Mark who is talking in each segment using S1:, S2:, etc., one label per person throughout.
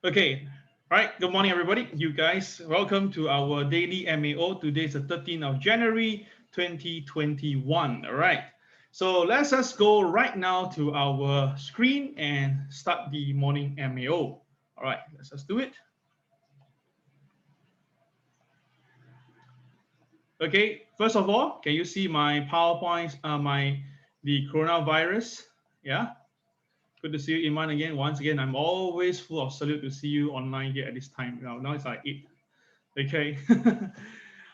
S1: Okay, all right. Good morning, everybody. You guys, welcome to our daily MAO. Today is the 13th of January, 2021. All right. So let's just go right now to our screen and start the morning MAO. All right, let's just do it. Okay, first of all, can you see my PowerPoint, the coronavirus? Yeah. Good to see you, Iman, again. Once again, I'm always full of salute to see you online here at this time. Now it's like 8. Okay.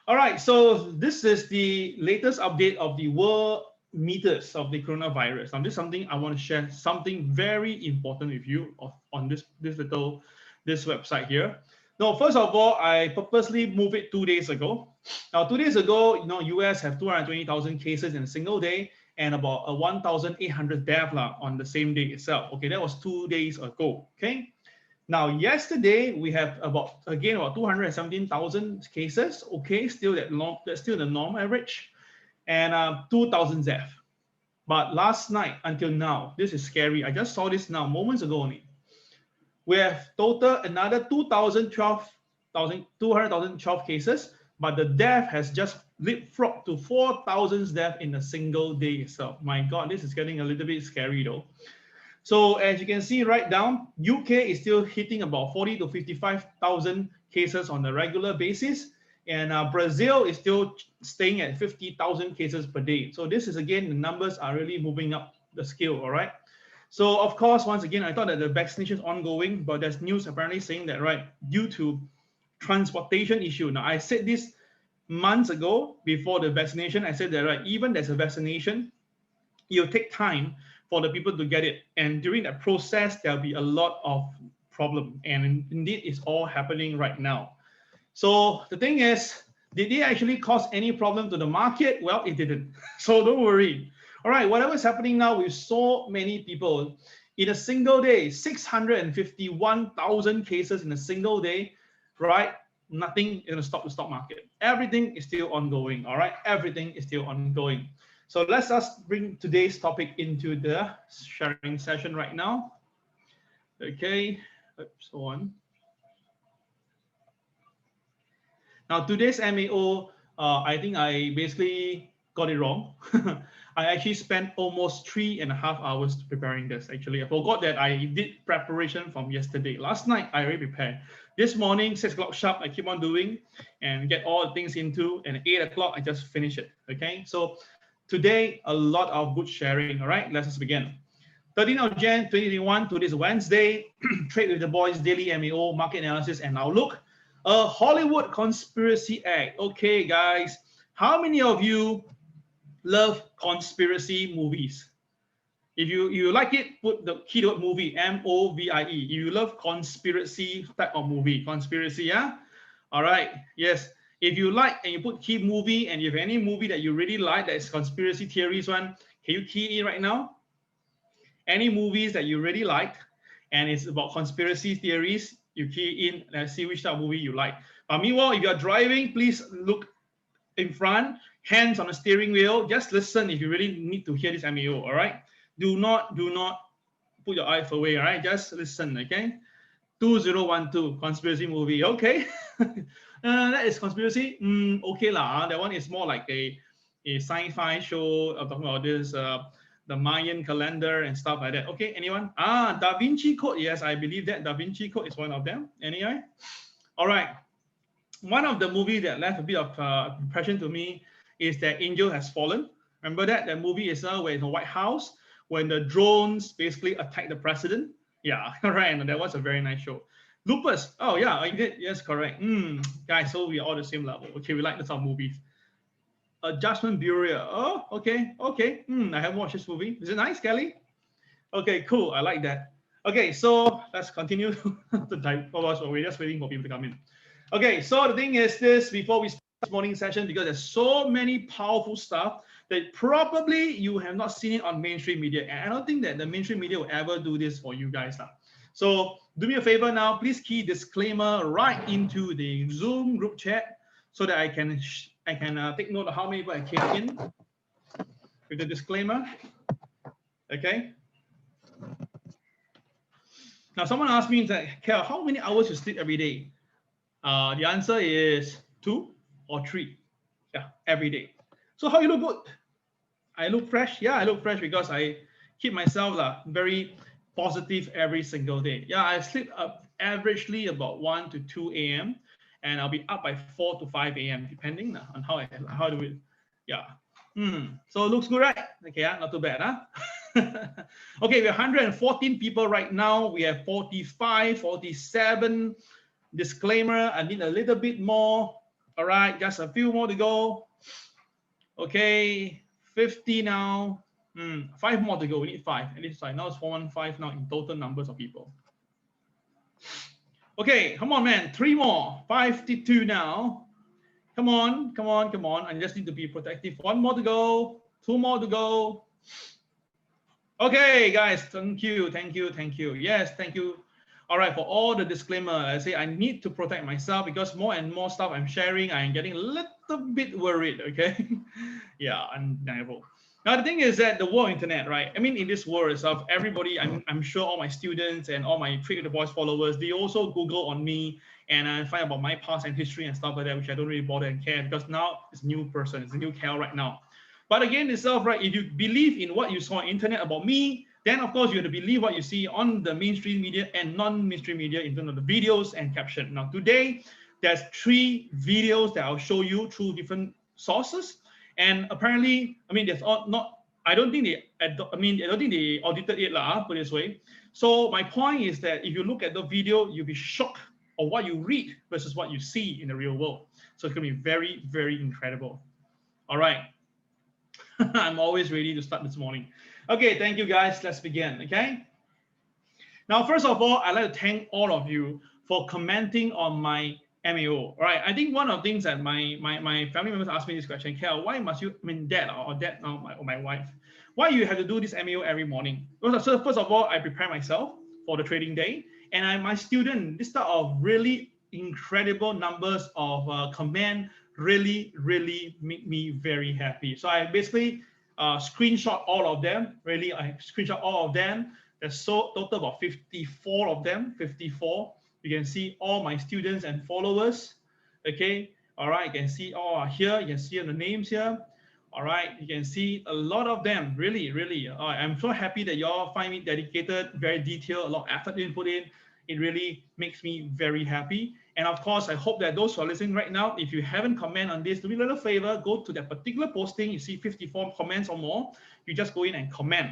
S1: All right. So this is the latest update of the world meters of the coronavirus. Now, this is something I want to share something very important with you on this website here. Now, first of all, I purposely moved it 2 days ago. Now, 2 days ago, US have 220,000 cases in a single day and about 1,800 deaths on the same day itself. Okay, that was 2 days ago. Okay. Now, yesterday we have about 217,000 cases. Okay, that's still the norm average, and 2,000 deaths. But last night until now, this is scary. I just saw this now moments ago only. We have total another 212 cases, but the death has just leapfrogged to 4,000 deaths in a single day itself. My God, this is getting a little bit scary though. So as you can see right down, UK is still hitting about 40 to 55,000 cases on a regular basis. And Brazil is still staying at 50,000 cases per day. So this is, again, the numbers are really moving up the scale, all right? So of course, once again, I thought that the vaccination is ongoing, but there's news apparently saying that, right, due to transportation issue. Now, I said this months ago before the vaccination. I said that, right, even there's a vaccination, it'll take time for the people to get it. And during that process, there'll be a lot of problem. And indeed, it's all happening right now. So the thing is, did it actually cause any problem to the market? Well, it didn't. So don't worry. All right, whatever is happening now with so many people, in a single day, 651,000 cases in a single day, right? Nothing is going to stop the stock market. Everything is still ongoing, all right? Everything is still ongoing. So let's just bring today's topic into the sharing session right now. Okay, so on. Now today's MAO, I think I basically got it wrong. I actually spent almost 3.5 hours preparing this. Actually, I forgot that I did preparation from yesterday. Last night, I already prepared. This morning, 6 o'clock sharp, I keep on doing and get all the things into, and at 8 o'clock, I just finish it. Okay, so today, a lot of good sharing. All right, let's just begin. 13th of Jan 2021, today's Wednesday. Trade with the Boys Daily MAO, Market Analysis and Outlook. A Hollywood Conspiracy Act. Okay, guys, how many of you love conspiracy movies? If you like it, put the keyword movie, MOVIE. If you love conspiracy type of movie, conspiracy, yeah? All right, yes. If you like and you put key movie, and you have any movie that you really like that is conspiracy theories one, can you key in right now? Any movies that you really like and it's about conspiracy theories, you key in. Let's see which type of movie you like. But meanwhile, if you're driving, please look in front, hands on the steering wheel. Just listen if you really need to hear this MAO, all right? Do not put your eyes away, all right? Just listen, okay? 2012 conspiracy movie, okay? That is conspiracy. Okay lah. That one is more like a sci-fi show. I'm talking about this the Mayan calendar and stuff like that. Okay, anyone? Da Vinci Code. Yes, I believe that Da Vinci Code is one of them. Anyway, all right. One of the movies that left a bit of impression to me is that Angel Has Fallen. Remember that? That movie is where in the White House when the drones basically attack the president. Yeah, right. And that was a very nice show. Lupus. Oh yeah, I did. Yes, correct. Guys, so we are all the same level. Okay, we like this sort of movies. Adjustment Bureau. Oh, okay. I haven't watched this movie. Is it nice, Kelly? Okay, cool. I like that. Okay, so let's continue to type. We're just waiting for people to come in. Okay, so the thing is this, before we start this morning session, because there's so many powerful stuff that probably you have not seen it on mainstream media. And I don't think that the mainstream media will ever do this for you guys. So do me a favor now, please key disclaimer right into the Zoom group chat so that I can take note of how many people I came in with the disclaimer. Okay. Now, someone asked me, like, Kel, how many hours you sleep every day? The answer is 2 or 3. Yeah, every day. So how you look good? I look fresh. Yeah, I look fresh because I keep myself very positive every single day. Yeah, I sleep up averagely about 1 to 2 a.m. and I'll be up by 4 to 5 a.m. depending on how I do it. Yeah. So it looks good, right? Okay, not too bad, huh? Okay, we have 114 people right now. We have 45, 47. Disclaimer, I need a little bit more. All right, just a few more to go. Okay, 50 now. 5 more to go. We need 5. At least 5. Now it's 415 now in total numbers of people. Okay, come on, man. 3 more. 52 now. Come on, come on, come on. I just need to be protective. 1 more to go. 2 more to go. Okay, guys. Thank you, thank you, thank you. Yes, thank you. All right, for all the disclaimer, I say I need to protect myself because more and more stuff I'm sharing, I'm getting a little bit worried, okay? Yeah, undeniable. Now, the thing is that the world internet, right? I mean, in this world itself, everybody, I'm sure all my students and all my Trick the Boys followers, they also Google on me and find about my past and history and stuff like that, which I don't really bother and care because now it's a new person, it's a new Cal right now. But again, itself, right, if you believe in what you saw on internet about me, then of course you have to believe what you see on the mainstream media and non-mainstream media in terms of the videos and caption. Now today, there's 3 videos that I'll show you through different sources. And apparently, I mean, there's not, I don't think they audited it, put it this way. So my point is that if you look at the video, you'll be shocked of what you read versus what you see in the real world. So it's gonna be very, very incredible. All right. I'm always ready to start this morning. Okay, thank you guys. Let's begin, okay? Now, first of all, I'd like to thank all of you for commenting on my MAO. All right, I think one of the things that my family members asked me this question, Kel, why must you, I mean, dad or my wife, why you have to do this MAO every morning? So first of all, I prepare myself for the trading day, and my student, this type of really incredible numbers of comment really make me very happy. So I basically screenshot all of them. Really, I screenshot all of them. There's so total about 54 of them. 54. You can see all my students and followers. Okay. All right. You can see all are here. You can see the names here. All right. You can see a lot of them. Really. I'm so happy that y'all find me dedicated, very detailed, a lot of effort being put in. It really makes me very happy. And of course, I hope that those who are listening right now, if you haven't commented on this, do me a little favor, go to that particular posting. You see 54 comments or more. You just go in and comment.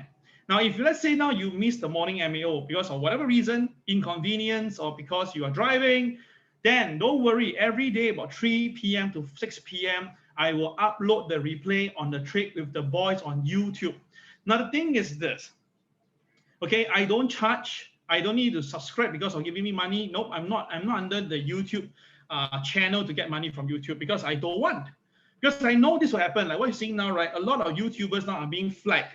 S1: Now, if let's say now you missed the morning MAO because of whatever reason, inconvenience, or because you are driving, then don't worry. Every day about 3 p.m. to 6 p.m., I will upload the replay on the Trade with the Boys on YouTube. Now, the thing is this. Okay, I don't charge. I don't need to subscribe because of giving me money. Nope, I'm not under the YouTube channel to get money from YouTube because I don't want. Because I know this will happen. Like what you're seeing now, right? A lot of YouTubers now are being flagged.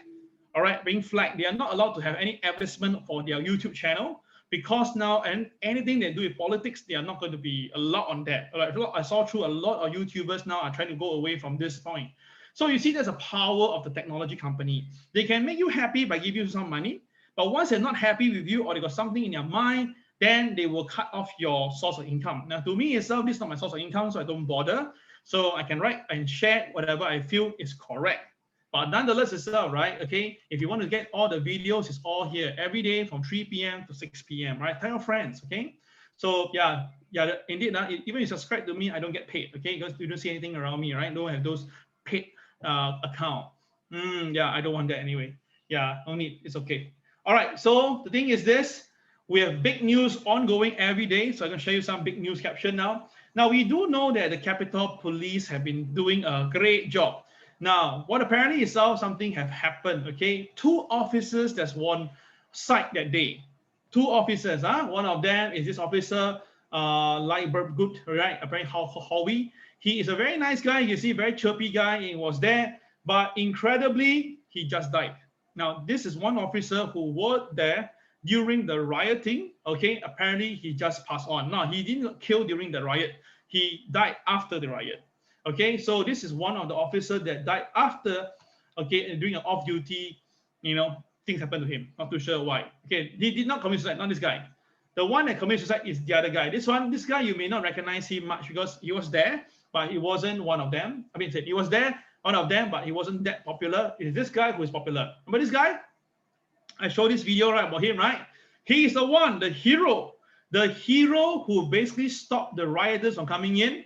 S1: All right, being flagged. They are not allowed to have any advertisement for their YouTube channel because now and anything they do with politics, they are not going to be allowed on that. Like I saw through a lot of YouTubers now are trying to go away from this point. So you see, there's a power of the technology company. They can make you happy by giving you some money. But once they're not happy with you or they got something in their mind, then they will cut off your source of income. Now, to me itself, this is not my source of income, so I don't bother. So I can write and share whatever I feel is correct. But nonetheless itself, right, okay, if you want to get all the videos, it's all here every day from 3 p.m. to 6 p.m., right? Tell your friends, okay? So yeah, indeed, even if you subscribe to me, I don't get paid, okay? Because you don't see anything around me, right? Don't have those paid account. Yeah, I don't want that anyway. Yeah, no need, it's okay. All right, so the thing is this, we have big news ongoing every day. So I'm going to show you some big news caption now. Now, we do know that the Capitol Police have been doing a great job. Now, what apparently is something have happened, okay? 2 officers that's on site that day. 2 officers, one of them is this officer, Lightbird Good, right? Apparently, Howie. He is a very nice guy. You see, very chirpy guy. He was there, but incredibly, he just died. Now, this is one officer who was there during the rioting, okay? Apparently, he just passed on. No, he didn't kill during the riot. He died after the riot, okay? So this is one of the officers that died after, okay, during an off-duty, things happened to him. Not too sure why. Okay, he did not commit suicide, not this guy. The one that committed suicide is the other guy. This guy, you may not recognize him much because he was there, but he wasn't one of them. I mean, he was there, one of them, but he wasn't that popular. It's this guy who is popular. Remember this guy? I showed this video right about him, right? He is the one, the hero who basically stopped the rioters from coming in.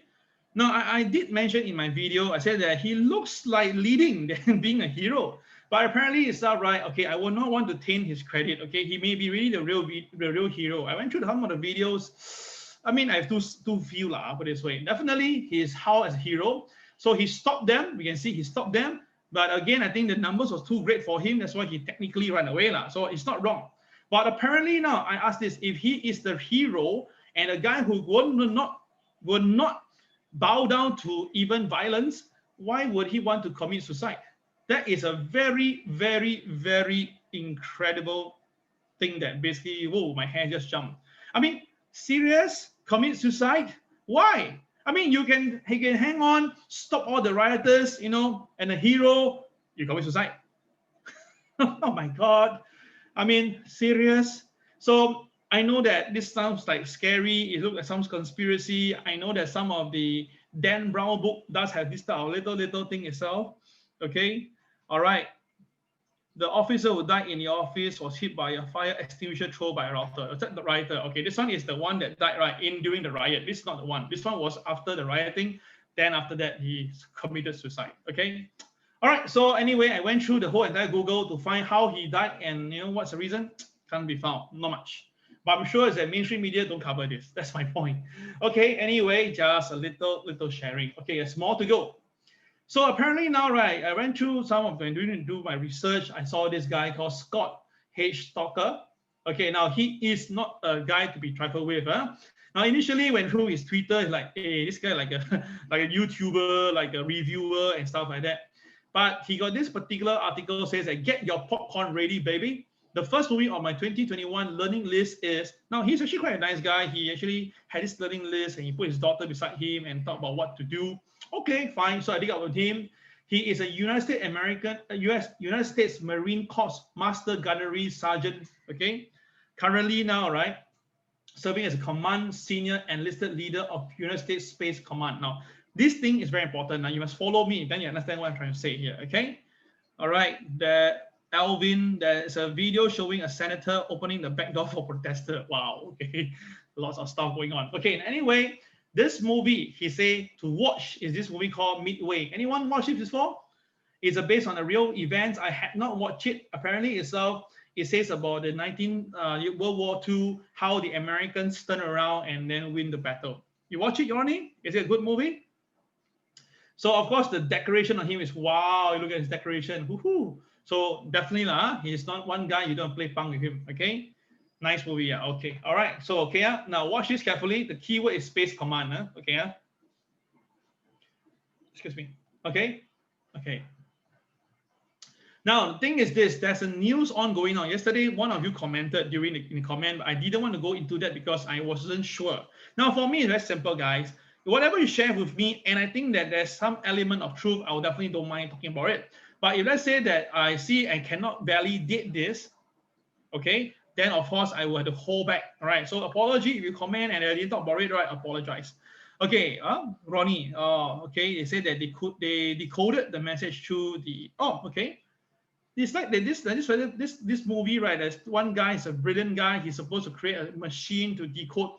S1: Now, I did mention in my video, I said that he looks like leading than being a hero. But apparently it's not right. Okay, I will not want to taint his credit. Okay, he may be really the real hero. I went through some of the videos. I mean, I have two view lah, put it this way. Definitely, he is how as a hero. So he stopped them. We can see he stopped them. But again, I think the numbers was too great for him. That's why he technically ran away lah. So it's not wrong. But apparently now, I ask this: if he is the hero and a guy who will not bow down to even violence, why would he want to commit suicide? That is a very, very, very incredible thing that basically, whoa, my hair just jumped. I mean, serious? Commit suicide? Why? I mean, he can hang on, stop all the rioters, you know, and a hero, you commit suicide. Oh my God. I mean, serious? So I know that this sounds like scary. It looks like some conspiracy. I know that some of the Dan Brown book does have this type of little thing itself. Okay. All right. The officer who died in the office was hit by a fire extinguisher thrown by a router. Is that the rioter? Okay, this one is the one that died during the riot. This is not the one. This one was after the rioting. Then after that, he committed suicide. Okay. All right. So anyway, I went through the whole entire Google to find how he died and what's the reason. Can't be found. Not much. But I'm sure that mainstream media don't cover this. That's my point. Okay. Anyway, just a little sharing. Okay, there's more to go. So apparently now, right, I went through some of them, didn't do my research. I saw this guy called Scott H. Stalker. Okay, now he is not a guy to be trifled with. Huh? Now initially went through his Twitter, he's like, hey, this guy like a YouTuber, like a reviewer and stuff like that. But he got this particular article says that get your popcorn ready, baby. The first movie on my 2021 learning list is, now he's actually quite a nice guy. He actually had this learning list and he put his daughter beside him and talked about what to do. Okay, fine. So I dig up with him. He is a United States Marine Corps Master Gunnery Sergeant. Okay, currently now, right, serving as a command senior enlisted leader of United States Space Command. Now, this thing is very important. Now you must follow me, then you understand what I'm trying to say here. Okay, all right. Alvin, there's a video showing a senator opening the back door for protester. Wow. Okay, lots of stuff going on. Okay, anyway. This movie, he said to watch, is this movie called Midway. Anyone watched it before? It's based on a real event. I had not watched it. Apparently itself, it says about the World War II, how the Americans turn around and then win the battle. You watch it, Yorni? Is it a good movie? So of course the decoration on him is wow. You look at his decoration. Woohoo. So definitely he's not one guy you don't play punk with him. Okay. Nice movie, yeah. Okay, all right. So, okay, now watch this carefully. The keyword is Space Command. Okay, excuse me. Okay, okay. Now, the thing is this, there's a news ongoing on. Yesterday, one of you commented in the comment, but I didn't want to go into that because I wasn't sure. Now, for me, it's very simple, guys. Whatever you share with me, and I think that there's some element of truth, I will definitely don't mind talking about it. But if let's say that I see and cannot validate this, okay, then of course I will have to hold back. All right. So apology if you comment and I didn't talk about it, right? Apologize. Okay. Ronnie. Okay. They said that they decoded the message through the. Oh, okay. It's like this movie, right? There's one guy, is a brilliant guy. He's supposed to create a machine to decode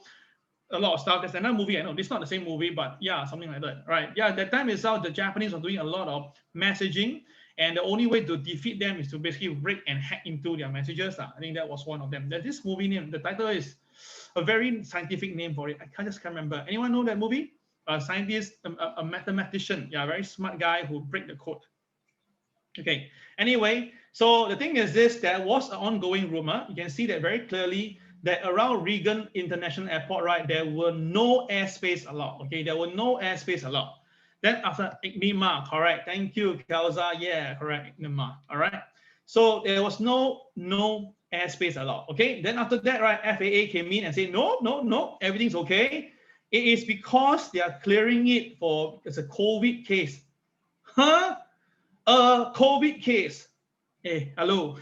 S1: a lot of stuff. There's another movie. I know it's not the same movie, but yeah, something like that. Right. Yeah. That time itself, the Japanese are doing a lot of messaging. And the only way to defeat them is to basically break and hack into their messages. I think that was one of them. There's this movie name, the title is a very scientific name for it. I can't remember. Anyone know that movie? A scientist, a mathematician, yeah, very smart guy who break the code. Okay, anyway, so the thing is this, there was an ongoing rumor. You can see that very clearly that around Reagan International Airport, right, there were no airspace allowed. Okay, there were no airspace allowed. Then after IGNIMA, correct. Thank you, Kelza. Yeah, correct, IGNIMA. All right. So there was no airspace allowed. Okay. Then after that, right, FAA came in and said, no, everything's okay. It is because they are clearing it for it's a COVID case. Huh? A COVID case. Hey, hello.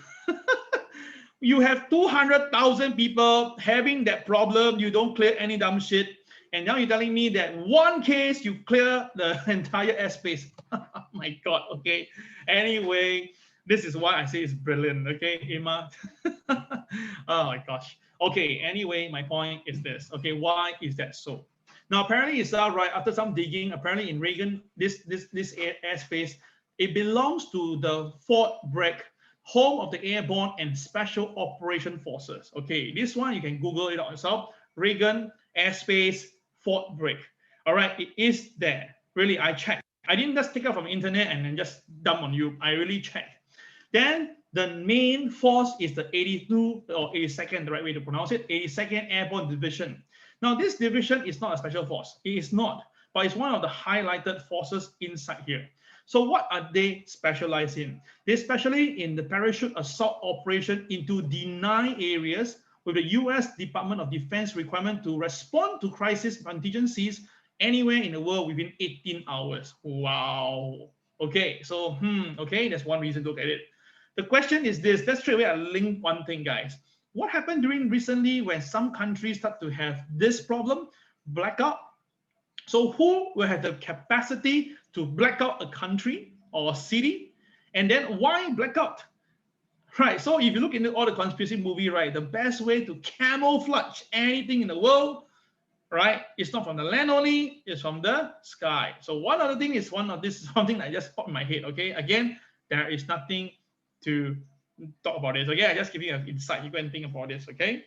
S1: you have 200,000 people having that problem, you don't clear any dumb shit, and now you're telling me that one case you clear the entire airspace. Oh my God, okay. Anyway, this is why I say it's brilliant, okay, Emma? Oh my gosh. Okay, anyway, my point is this. Okay, why is that so? Now, apparently it's right after some digging, apparently in Reagan, this airspace, it belongs to the Fort Bragg, home of the Airborne and Special Operation Forces. Okay, this one you can Google it out yourself. Reagan Airspace, Fort Bragg. All right, it is there. Really, I checked. I didn't just take it from the internet and then just dump on you. I really checked. Then the main force is the 82 or 82nd, the right way to pronounce it, 82nd Airborne Division. Now, this division is not a special force. It is not, but it's one of the highlighted forces inside here. So what are they specialized in? They specialize in the parachute assault operation into denied areas with the US Department of Defense requirement to respond to crisis contingencies anywhere in the world within 18 hours. Wow. Okay, so, okay, that's one reason to look at it. The question is this, let's straight away I link one thing, guys. What happened during recently when some countries start to have this problem, blackout? So who will have the capacity to black out a country or a city? And then why blackout? Right, so if you look into all the conspiracy movie, right, the best way to camouflage anything in the world, right, it's not from the land only, it's from the sky. So one other thing is something that just popped in my head, okay? Again, there is nothing to talk about this, okay? I just give you an insight, you go and think about this, okay?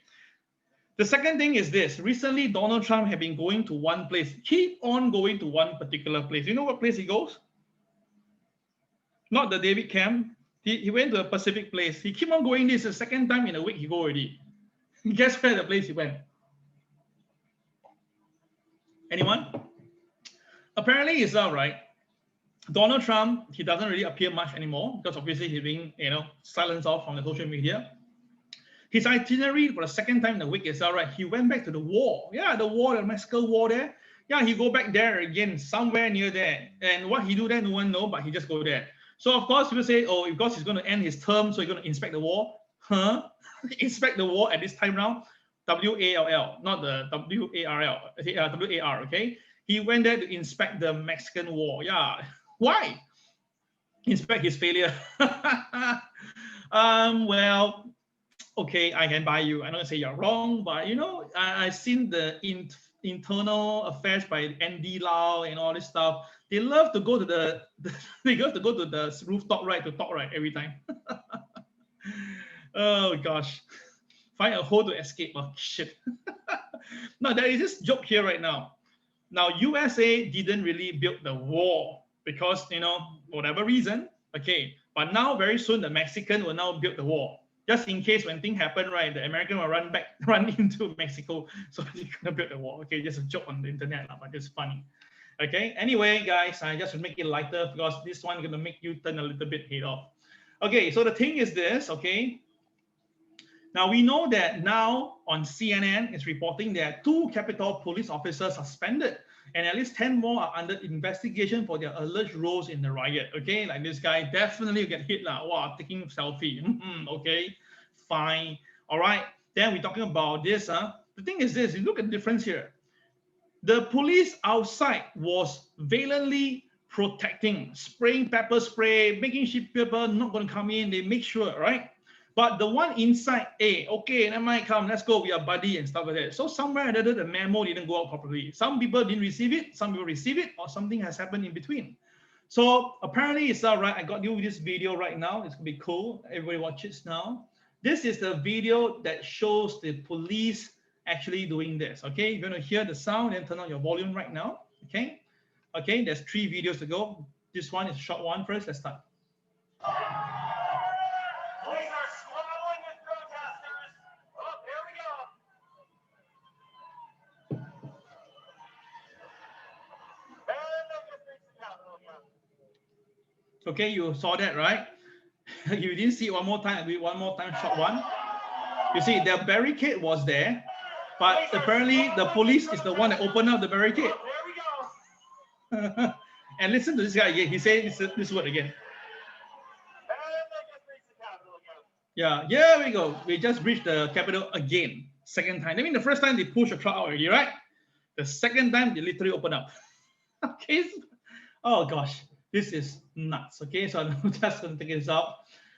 S1: The second thing is this. Recently, Donald Trump have been going to one place. Keep on going to one particular place. You know what place he goes? Not the David Camp. He went to a Pacific place. He keep on going this. The second time in a week he go already. Guess where the place he went? Anyone? Apparently it's all right. Donald Trump, he doesn't really appear much anymore because obviously he's being, silenced off from the social media. His itinerary for the second time in the week is all right. He went back to the war. Yeah, the war, the Mexico war there. Yeah, he go back there again, somewhere near there. And what he do there, no one know, but he just go there. So of course, people say, oh, because he's going to end his term, so he's going to inspect the war. Huh? Inspect the war at this time round. W-A-L-L, not the W-A-R-L, W-A-R, okay? He went there to inspect the Mexican war. Yeah. Why? Inspect his failure. Well, okay, I can buy you. I don't say you're wrong, but I've seen the internal affairs by Andy Lau and all this stuff. They love to go to the rooftop, right, to talk, right, every time. Oh gosh, find a hole to escape. Oh shit. Now there is this joke here right now. Now USA didn't really build the wall because whatever reason. Okay, but now very soon the Mexican will now build the wall. Just in case when things happen, right, the American will run into Mexico, so they're gonna build the wall. Okay, just a joke on the internet, but it's funny. Okay, anyway, guys, I just to make it lighter because this one is gonna make you turn a little bit head off. Okay, so the thing is this, okay. Now we know that now on CNN it's reporting that 2 Capitol police officers suspended and at least 10 more are under investigation for their alleged roles in the riot. Okay, like this guy definitely get hit lah. Wow, taking selfie. Okay, fine. All right. Then we're talking about this. The thing is this, you look at the difference here. The police outside was valiantly protecting, spraying pepper spray, making sure people not going to come in. They make sure, right? But the one inside, hey, okay, never mind, come, let's go, we are buddy and stuff like that. So somewhere or other, the memo didn't go out properly. Some people didn't receive it, some people receive it, or something has happened in between. So apparently it's all right. I got you this video right now. It's gonna be cool. Everybody watch it now. This is the video that shows the police actually doing this. Okay, you're gonna hear the sound and turn on your volume right now. Okay, okay, there's 3 videos to go. This one is a short one first. Let's start. Okay, you saw that, right? You didn't see it one more time. I'll do it one more time, short one. You see, the barricade was there, but apparently the police is the one that opened up the barricade. There we go. And listen to this guy again. He said this word again. Yeah, here we go. We just breached the capital again. Second time. I mean, the first time they push the crowd out already, right? The second time they literally open up. Okay. Oh gosh, this is nuts. Okay, so I'm just gonna take this out.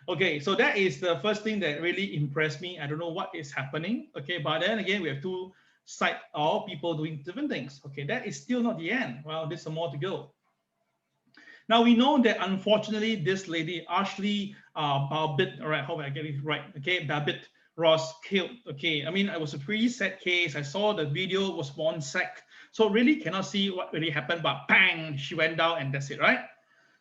S1: Okay, so that is the first thing that really impressed me. I don't know what is happening. Okay, but then again, we have two side of people doing different things. Okay, that is still not the end. Well, there's some more to go. Now we know that unfortunately this lady Ashley Babbitt, all right, hope I get it right. Okay, Babbitt was killed. Okay, I mean it was a pretty sad case. I saw the video was one sec, so really cannot see what really happened. But bang, she went down and that's it, right?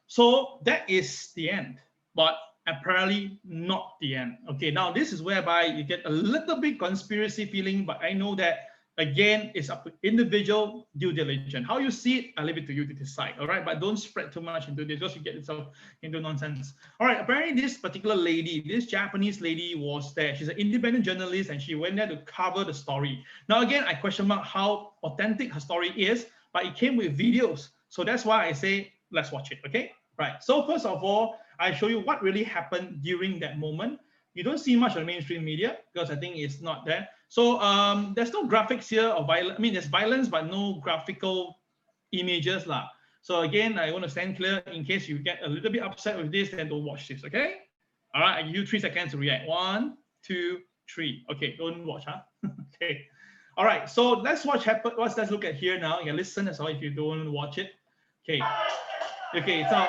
S1: So that is the end, but apparently not the end. Okay, now this is whereby you get a little bit conspiracy feeling, but I know that again, it's up to individual due diligence. How you see it, I leave it to you to decide. All right, but don't spread too much into this because you get yourself into nonsense. All right, apparently this particular lady, this Japanese lady was there. She's an independent journalist and she went there to cover the story. Now again, I question mark how authentic her story is, but it came with videos. So that's why I say, let's watch it, okay? Right, so first of all, I show you what really happened during that moment. You don't see much on mainstream media because I think it's not there. So there's no graphics here of violence. I mean, there's violence, but no graphical images lah. So again, I want to stand clear in case you get a little bit upset with this, then don't watch this, okay? All right, I give you 3 seconds to react. 1, 2, 3. Okay, don't watch, huh? Okay. All right, so let's watch happen. Let's look at here now. You can listen as well if you don't watch it. Okay. Okay, so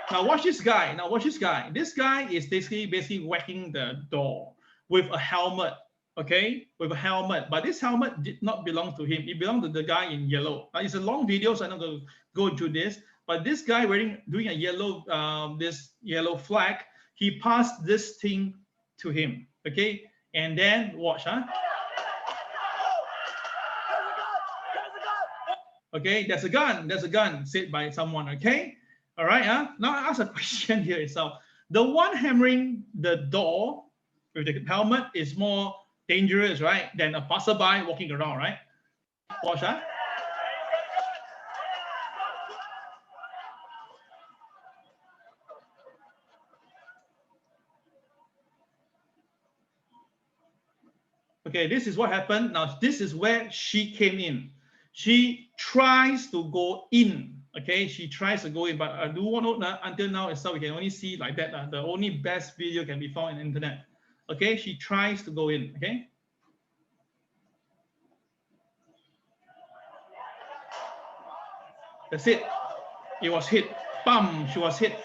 S1: now watch this guy. Now watch this guy. This guy is basically whacking the door with a helmet. Okay, with a helmet. But this helmet did not belong to him. It belonged to the guy in yellow. Now it's a long video, so I'm not going to go into this. But this guy doing a yellow this yellow flag. He passed this thing to him. Okay, and then watch, huh? Okay, there's a gun. There's a gun said by someone. Okay. All right, huh? Now I ask a question here itself. The one hammering the door with the helmet is more dangerous, right, than a passerby walking around, right? Watch, huh? Okay, this is what happened. Now, this is where she came in. She tries to go in. Okay, she tries to go in, but I do want to note until now itself, we can only see like that. The only best video can be found on the internet. Okay, she tries to go in. Okay. That's it. It was hit. Bam! She was hit.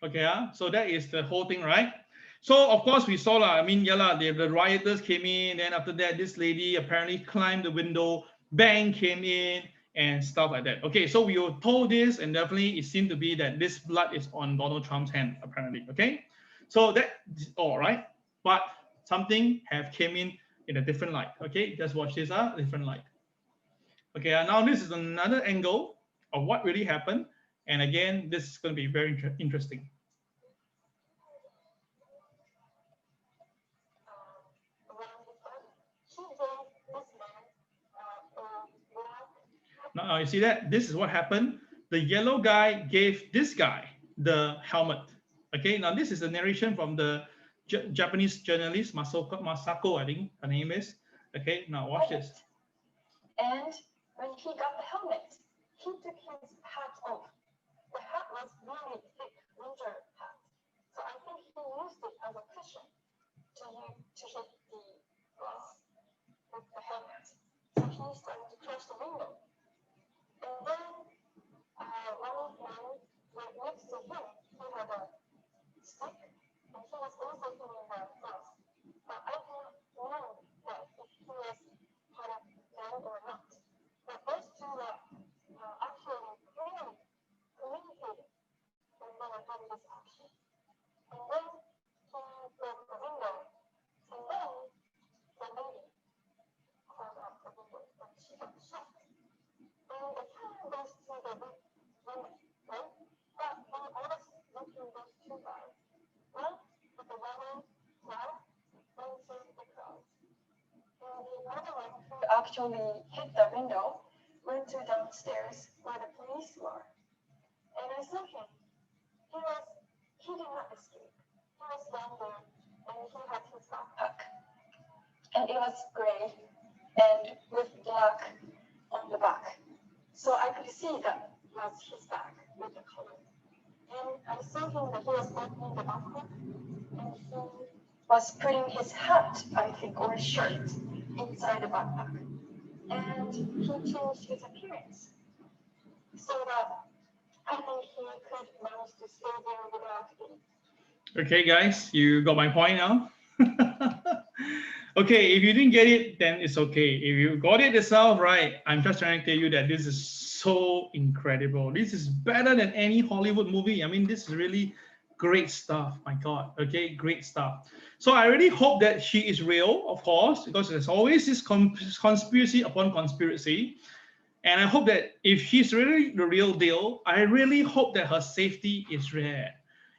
S1: Okay, so that is the whole thing, right? So of course we saw I mean, yeah, the rioters came in, then after that, this lady apparently climbed the window, bang came in, and stuff like that. Okay, so we were told this, and definitely it seemed to be that this blood is on Donald Trump's hand, apparently. Okay, so that's all right, but something have came in a different light. Okay, just watch this out, different light. Okay, now this is another angle of what really happened, and again, this is going to be very interesting. Now you see that this is what happened. The yellow guy gave this guy the helmet. Okay, now this is a narration from the Japanese journalist Masako, I think her name is. Okay, now watch this.
S2: And when he got the helmet, he took his hat off. The hat was really thick winter hat, so I think he used it as a cushion to hit the glass with the helmet. So he started to crash the window. And then one of them right next to him, he had a stick, and he was also hitting the glass. But I don't know that if he was had a gun or not. But those two were actually really communicating when they were doing this action. And then he broke the window, and then the lady crawled out the window, and she got shot. actually hit the window, went to downstairs where the police were, and I saw him. He did not escape. He was down there, and he had his backpack, and it was gray and with black on the back. So I could see that was his bag with the color. And I saw him that he was opening the backpack, and he was putting his hat, I think, or shirt inside the backpack. And he changed his appearance so that I think he could manage to stay there without being.
S1: Okay, guys, you got my point now. Okay, if you didn't get it, then it's okay. If you got it yourself, right, I'm just trying to tell you that this is so incredible. This is better than any Hollywood movie. I mean, this is really great stuff. My God. Okay, great stuff. So I really hope that she is real, of course, because there's always this conspiracy upon conspiracy. And I hope that if she's really the real deal, I really hope that her safety is rare.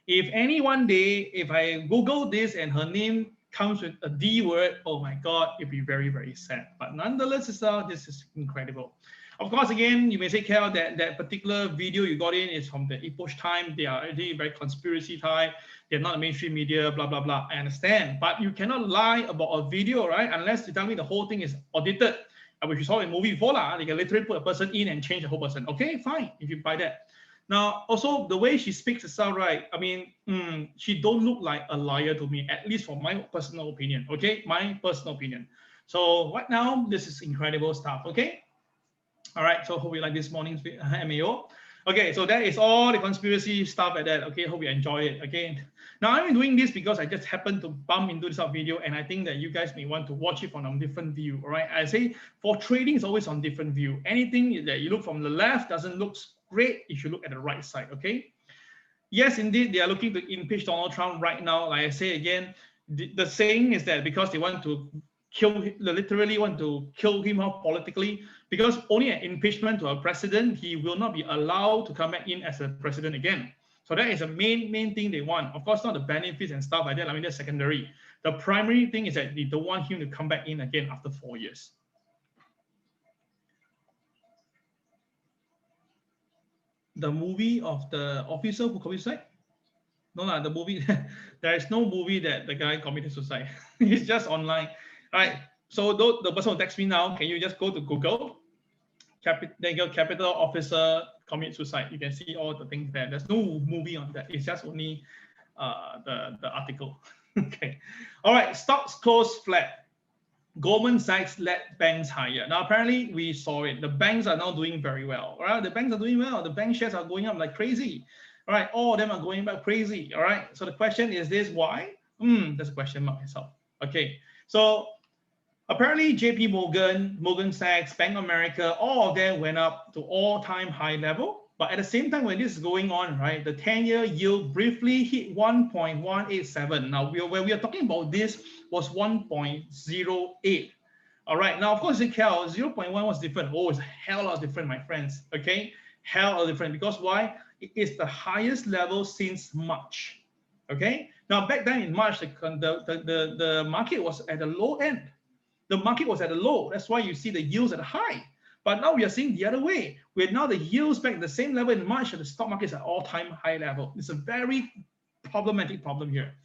S1: If any one day, if I Google this and her name comes with a D word, oh my God, it'd be very, very sad. But nonetheless, this is incredible. Of course, again, you may say, Kel, that particular video you got in is from the Epoch time. They are already very conspiracy type. They're not mainstream media, blah, blah, blah. I understand. But you cannot lie about a video, right? Unless you tell me the whole thing is audited, which you saw in a movie before. They can literally put a person in and change the whole person. Okay, fine, if you buy that. Now, also, the way she speaks herself, right? I mean, she don't look like a liar to me, at least from my personal opinion, okay? My personal opinion. So right now, this is incredible stuff, okay? All right, so hope you like this morning's MAO. Okay, so that is all the conspiracy stuff like that. Okay, hope you enjoy it. Okay, now I'm doing this because I just happened to bump into this video, and I think that you guys may want to watch it from a different view. All right, I say for trading, it's always on different view. Anything that you look from the left doesn't look great. You should look at the right side. Okay. Yes, indeed, they are looking to impeach Donald Trump right now. Like I say again, the saying is that because they want to kill, literally want to kill him off politically, because only an impeachment to a president, he will not be allowed to come back in as a president again. So that is the main thing they want. Of course, not the benefits and stuff like that. I mean, that's secondary. The primary thing is that they don't want him to come back in again after 4 years. The movie of the officer who committed suicide? No, the movie, there is no movie that the guy committed suicide. It's just online. All right, so the person who text me now, can you just go to Google, Capital Officer commit suicide? You can see all the things there. There's no movie on that. It's just only the article. Okay. All right, stocks closed flat. Goldman Sachs led banks higher. Now, apparently, we saw it. The banks are now doing very well. All right, the banks are doing well. The bank shares are going up like crazy. All right, all of them are going back crazy. All right, so the question is this: why? That's a question mark itself. Okay, so apparently, JP Morgan, Morgan Sachs, Bank of America, all of them went up to all-time high level. But at the same time, when this is going on, right, the 10-year yield briefly hit 1.187. Now, when we are talking about this, was 1.08. All right. Now, of course, the Cal 0.1 was different. Oh, it's a hell lot different, my friends. Okay, hell lot different, because why? It is the highest level since March. Okay. Now, back then in March, the market was at the low end. The market was at the low. That's why you see the yields at the high. But now we are seeing the other way. We're now the yields back at the same level in March, and the stock market is at all-time high level. It's a very problematic problem here.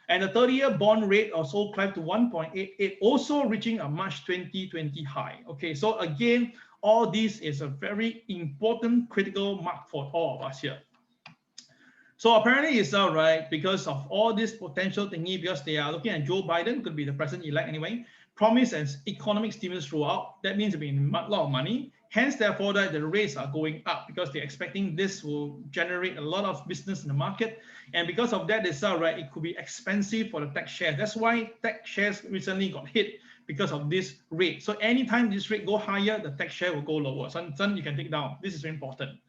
S1: And the 30-year bond rate also climbed to 1.88, also reaching a March 2020 high. Okay, so again, all this is a very important critical mark for all of us here. So apparently it's all right because of all this potential thingy, because they are looking at Joe Biden, could be the president-elect anyway, promise and economic stimulus throughout. That means there'll be a lot of money. Hence, therefore, that the rates are going up because they're expecting this will generate a lot of business in the market. And because of that, it's all right. It could be expensive for the tech shares. That's why tech shares recently got hit because of this rate. So anytime this rate go higher, the tech share will go lower. So you can take down. This is very important.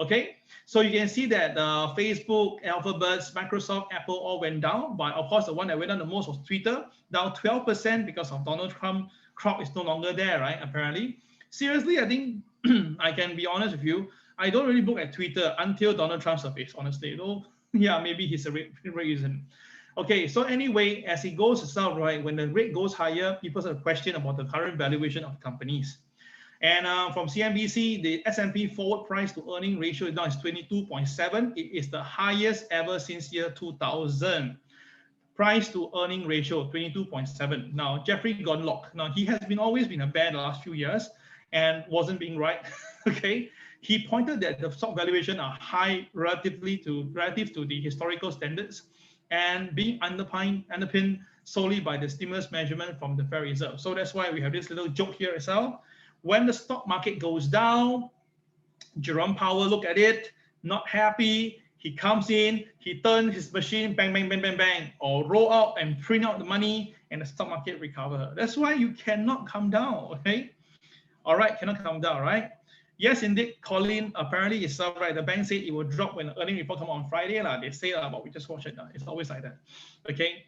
S1: Okay, so you can see that Facebook, Alphabet, Microsoft, Apple all went down. But of course, the one that went down the most was Twitter, down 12% because of Donald Trump. Crowd is no longer there, right? Apparently. Seriously, I think I can be honest with you. I don't really look at Twitter until Donald Trump surface, honestly. Though, yeah, maybe he's a reason. Okay, so anyway, as it goes south, right, when the rate goes higher, people start to question about the current valuation of companies. And from CNBC, the S&P forward price to earning ratio now is 22.7. It is the highest ever since year 2000. Price to earning ratio 22.7. Now Jeffrey Gunlock, now he has been always been a bear the last few years and wasn't being right. Okay, he pointed that the stock valuation are high relative to the historical standards and being underpinned solely by the stimulus measurement from the Federal Reserve. So that's why we have this little joke here as well. When the stock market goes down, Jerome Powell look at it, not happy. He comes in, he turns his machine, bang, bang, bang, bang, bang, or roll out and print out the money, and the stock market recover. That's why you cannot come down, okay? All right, cannot come down, right? Yes, indeed, Colin, apparently it's right. The bank said it will drop when the earning report come on Friday. They say, but we just watch it. It's always like that, okay?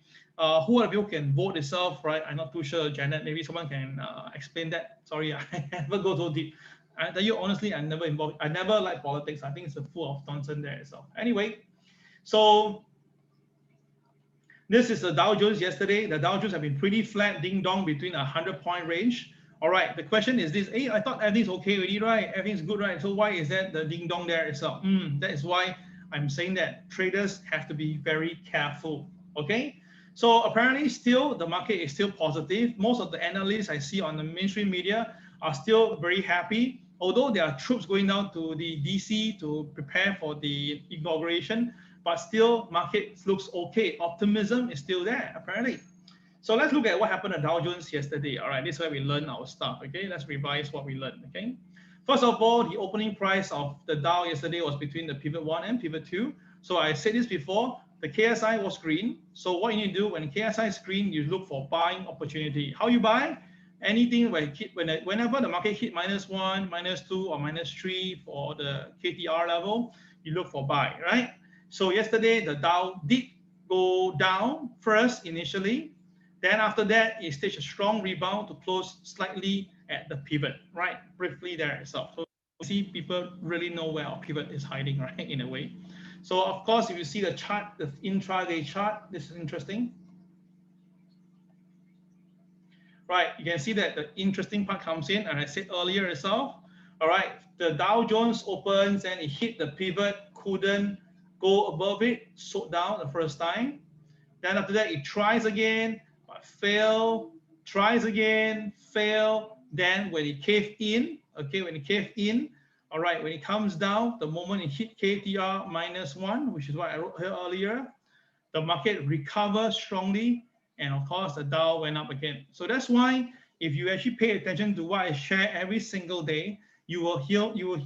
S1: Who of you can vote itself, right? I'm not too sure, Janet. Maybe someone can explain that. Sorry, I never go so deep. I tell you honestly, I never like politics. I think it's full of nonsense there itself. Anyway, so this is the Dow Jones yesterday. The Dow Jones have been pretty flat, ding dong, between a 100-point range. All right, the question is this: hey, I thought everything's okay already, right? Everything's good, right? So why is that the ding dong there itself? That is why I'm saying that traders have to be very careful. Okay. So apparently, still the market is still positive. Most of the analysts I see on the mainstream media are still very happy. Although there are troops going down to the DC to prepare for the inauguration, but still market looks okay. Optimism is still there, apparently. So let's look at what happened at Dow Jones yesterday. All right, this is where we learn our stuff. Okay, let's revise what we learned. Okay, first of all, the opening price of the Dow yesterday was between the pivot 1 and pivot 2. So I said this before, the KSI was green. So what you need to do when KSI is green, you look for buying opportunity. How you buy? Anything whenever the market hit -1, -2, or -3 for the KTR level, you look for buy, right? So yesterday the Dow did go down first initially. Then after that, it staged a strong rebound to close slightly at the pivot, right? Briefly there itself. So you see people really know where our pivot is hiding, right? In a way. So of course, if you see the chart, the intraday chart, this is interesting. Right, you can see that the interesting part comes in, and I said earlier itself. All right, the Dow Jones opens and it hit the pivot, couldn't go above it, sold down the first time. Then after that, it tries again, but fail, tries again, fail. Then when it caved in, okay, when it caved in, all right, when it comes down, the moment it hit KTR -1, which is what I wrote here earlier, the market recovered strongly. And of course, the Dow went up again. So that's why if you actually pay attention to what I share every single day, you will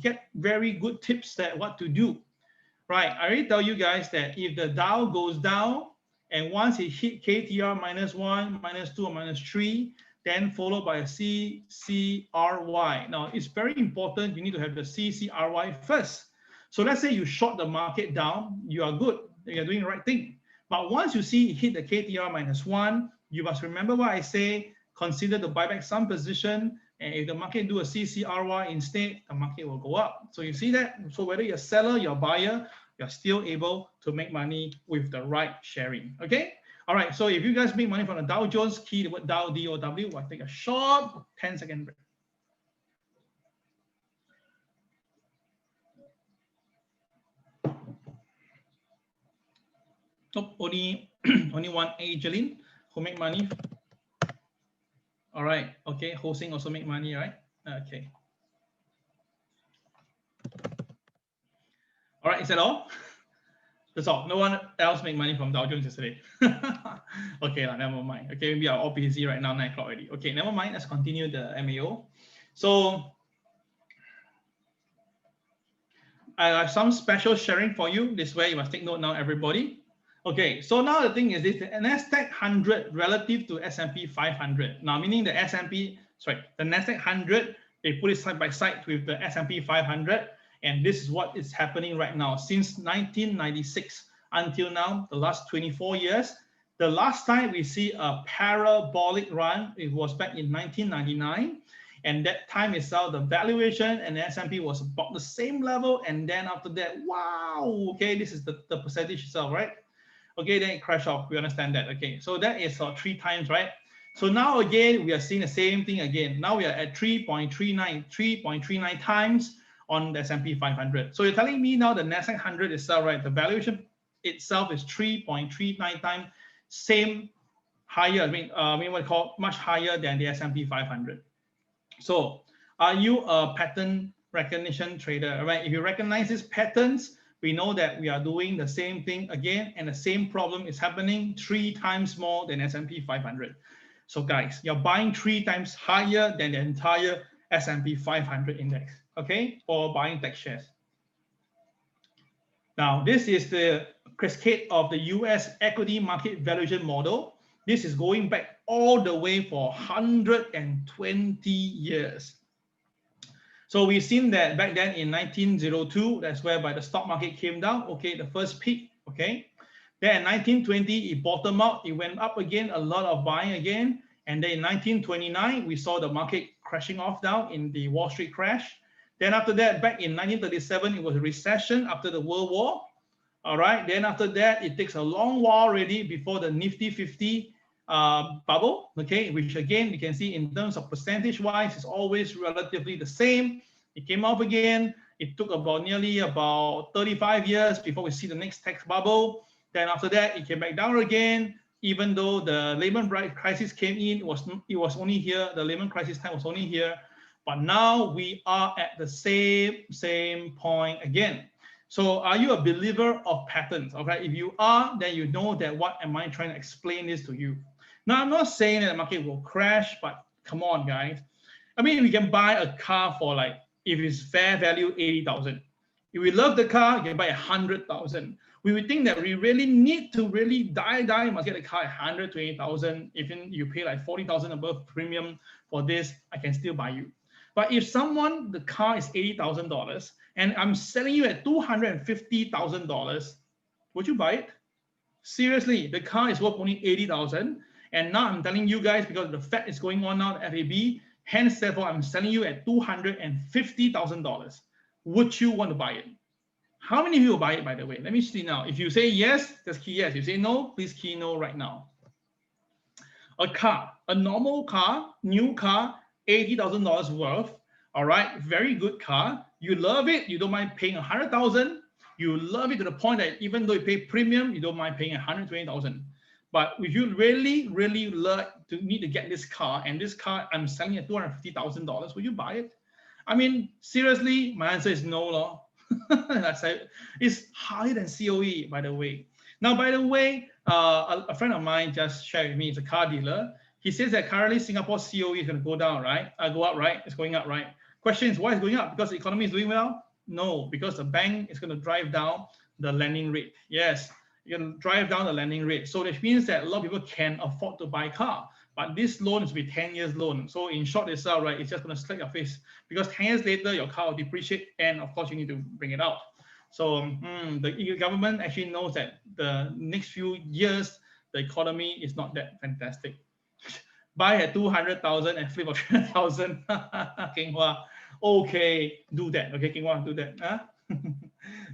S1: get very good tips that what to do. Right, I already tell you guys that if the Dow goes down and once it hit KTR -1, -2, or -3, then followed by a CCRY. Now, it's very important. You need to have the CCRY first. So let's say you short the market down, you are good. You're doing the right thing. But once you see it hit the KTR -1, you must remember what I say, consider to buy back some position, and if the market do a CCRY instead, the market will go up. So you see that? So whether you're a seller, you're a buyer, you're still able to make money with the right sharing, okay? All right, so if you guys make money from the Dow Jones, key the word Dow, D-O-W, I'll take a short 10-second break. Oh, only one Angeline who make money. All right, okay, hosting also make money, right? Okay. All right, is that all? That's all. No one else make money from Dow Jones yesterday. Okay, never mind. Okay, we are all busy right now, 9 o'clock already. Okay, never mind. Let's continue the MAO. So I have some special sharing for you. This way, you must take note now, everybody. Okay, so now the thing is this: the NASDAQ 100 relative to S&P 500. Now, meaning the the NASDAQ 100, they put it side by side with the S&P 500, and this is what is happening right now. Since 1996 until now, the last 24 years, the last time we see a parabolic run, it was back in 1999. And that time itself, the valuation and the S&P was about the same level. And then after that, wow, okay, this is the percentage itself, right? Okay, then it crashed off. We understand that. Okay, so that is 3 times, right? So now again, we are seeing the same thing again. Now we are at 3.39 times on the S&P 500. So you're telling me now the NASDAQ 100 itself, right? The valuation itself is 3.39 times, same higher. I mean what I call much higher than the S&P 500. So are you a pattern recognition trader, right? If you recognize these patterns, we know that we are doing the same thing again, and the same problem is happening 3 times more than S&P 500. So guys, you're buying 3 times higher than the entire S&P 500 index, okay, for buying tech shares. Now, this is the cascade of the US equity market valuation model. This is going back all the way for 120 years. So we've seen that back then in 1902, that's whereby the stock market came down, okay, the first peak, okay. Then in 1920, it bottomed out, it went up again, a lot of buying again. And then in 1929, we saw the market crashing off down in the Wall Street crash. Then after that, back in 1937, it was a recession after the World War. All right, then after that, it takes a long while already before the Nifty 50 bubble, okay, which again, you can see in terms of percentage-wise, is always relatively the same. It came up again. It took nearly about 35 years before we see the next tech bubble. Then after that, it came back down again. Even though the Lehman crisis came in, it was only here. The Lehman crisis time was only here. But now we are at the same point again. So are you a believer of patterns? Okay, if you are, then you know that what am I trying to explain this to you. Now, I'm not saying that the market will crash, but come on, guys. I mean, we can buy a car for like, if it's fair value, 80,000. If we love the car, you can buy 100,000. We would think that we really need to really die, must get a car at 120,000. Even you pay like 40,000 above premium for this, I can still buy you. But if the car is $80,000 and I'm selling you at $250,000, would you buy it? Seriously, the car is worth only 80,000. And now I'm telling you guys, because the Fed is going on now, FAB, hence therefore I'm selling you at $250,000. Would you want to buy it? How many of you will buy it, by the way? Let me see now. If you say yes, just key yes. If you say no, please key no right now. A car, a normal car, new car, $80,000 worth. All right, very good car. You love it. You don't mind paying 100,000. You love it to the point that even though you pay premium, you don't mind paying 120,000. But if you really need to get this car, and this car I'm selling at $250,000, would you buy it? I mean, seriously, my answer is no, law. It's higher than COE, by the way. Now, by the way, a friend of mine just shared with me, he's a car dealer. He says that currently Singapore COE is going to go down, right? Go up, right? It's going up, right? Question is, why is it going up? Because the economy is doing well? No, because the bank is going to drive down the lending rate. Yes, you're going to drive down the lending rate. So that means that a lot of people can afford to buy a car. But this loan is with 10 years loan. So in short itself, right, it's just going to slap your face. Because 10 years later, your car will depreciate. And of course, you need to bring it out. So the government actually knows that the next few years, the economy is not that fantastic. Buy at 200,000 and flip of 300,000. King Hua. Okay, do that. Okay, King Hua, do that. Huh?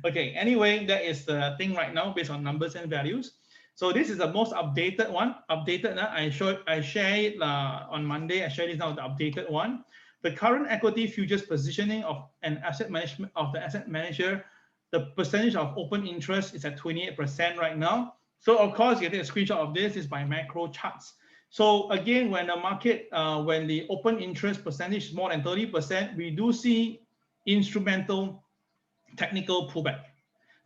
S1: Okay, anyway, that is the thing right now based on numbers and values. So this is the most updated one. I share it on Monday. I share this now, the updated one. The current equity futures positioning of an asset management of the asset manager, the percentage of open interest is at 28% right now. So of course, getting a screenshot of this is by macro charts. So again, when the market, when the open interest percentage is more than 30%, we do see instrumental technical pullback.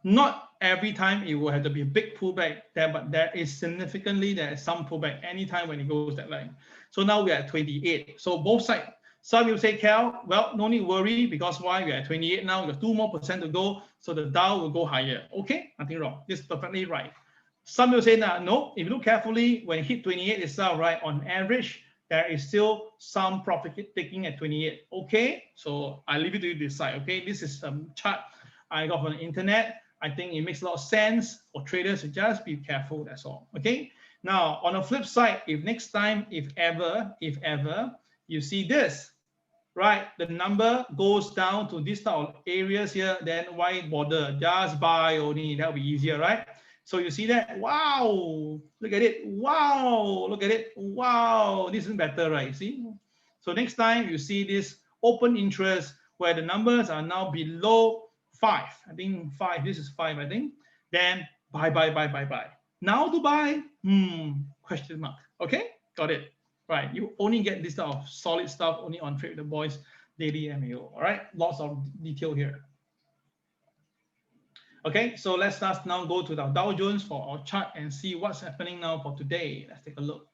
S1: Not every time it will have to be a big pullback there, but there is some pullback anytime when it goes that line. So now we're at 28. So both sides. Some will say, Cal, well, no need to worry, because why? We're at 28 now, we have 2% more to go, so the Dow will go higher. Okay, nothing wrong. This is perfectly right. Some will say, no, if you look carefully, when it hit 28 itself, right, on average, there is still some profit taking at 28. Okay, so I leave it to you to decide. Okay, this is a chart I got from the internet. I think it makes a lot of sense for traders to just be careful, that's all. Okay, now on the flip side, if next time, if ever, you see this, right, the number goes down to this type of areas here, then why bother? Just buy only, that'll be easier, right? So you see that? Wow, look at it. Wow, look at it. Wow, this is better, right? See? So next time you see this open interest where the numbers are now below 5, I think 5, this is 5, I think, then buy. Now to buy, question mark. Okay, got it. Right, you only get this type of solid stuff only on Trade with the Boys daily MAO. All right, lots of detail here. Okay, so let's now go to the Dow Jones for our chart and see what's happening now for today. Let's take a look.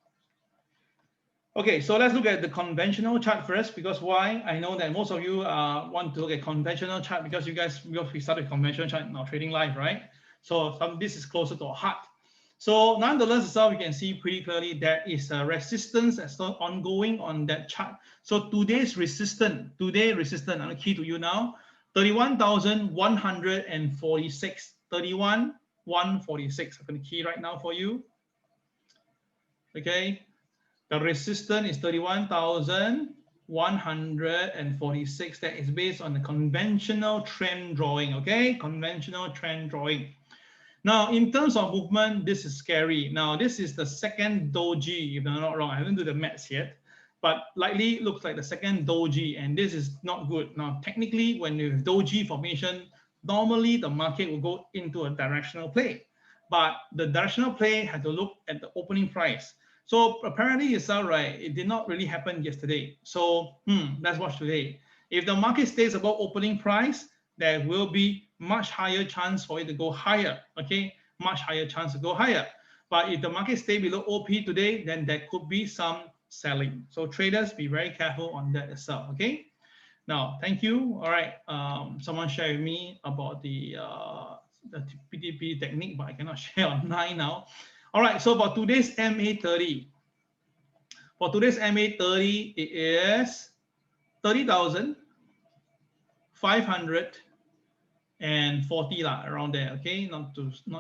S1: Okay, so let's look at the conventional chart first, because why? I know that most of you want to look at conventional chart because we started conventional chart in our trading live, right? So this is closer to our heart. So nonetheless, itself, you can see pretty clearly there is a resistance that's not ongoing on that chart. So today's resistance, I'm key to you now, 31,146, 31,146. I'm going to key right now for you. Okay, the resistance is 31,146. That is based on the conventional trend drawing. Okay, conventional trend drawing. Now, in terms of movement, this is scary. Now, this is the second doji, if I'm not wrong. I haven't do the maths yet, but likely looks like the second doji, and this is not good. Now, technically, when you have doji formation, normally the market will go into a directional play, but the directional play had to look at the opening price. So apparently it's all right. It did not really happen yesterday. So let's watch today. If the market stays above opening price, there will be much higher chance for it to go higher. Okay, much higher chance to go higher. But if the market stay below OP today, then there could be some selling. So traders, be very careful on that as well. Okay. Now, thank you. All right. Someone share with me about the PTP technique, but I cannot share online now. All right. So for today's MA30, it is 30,540 around there. Okay, not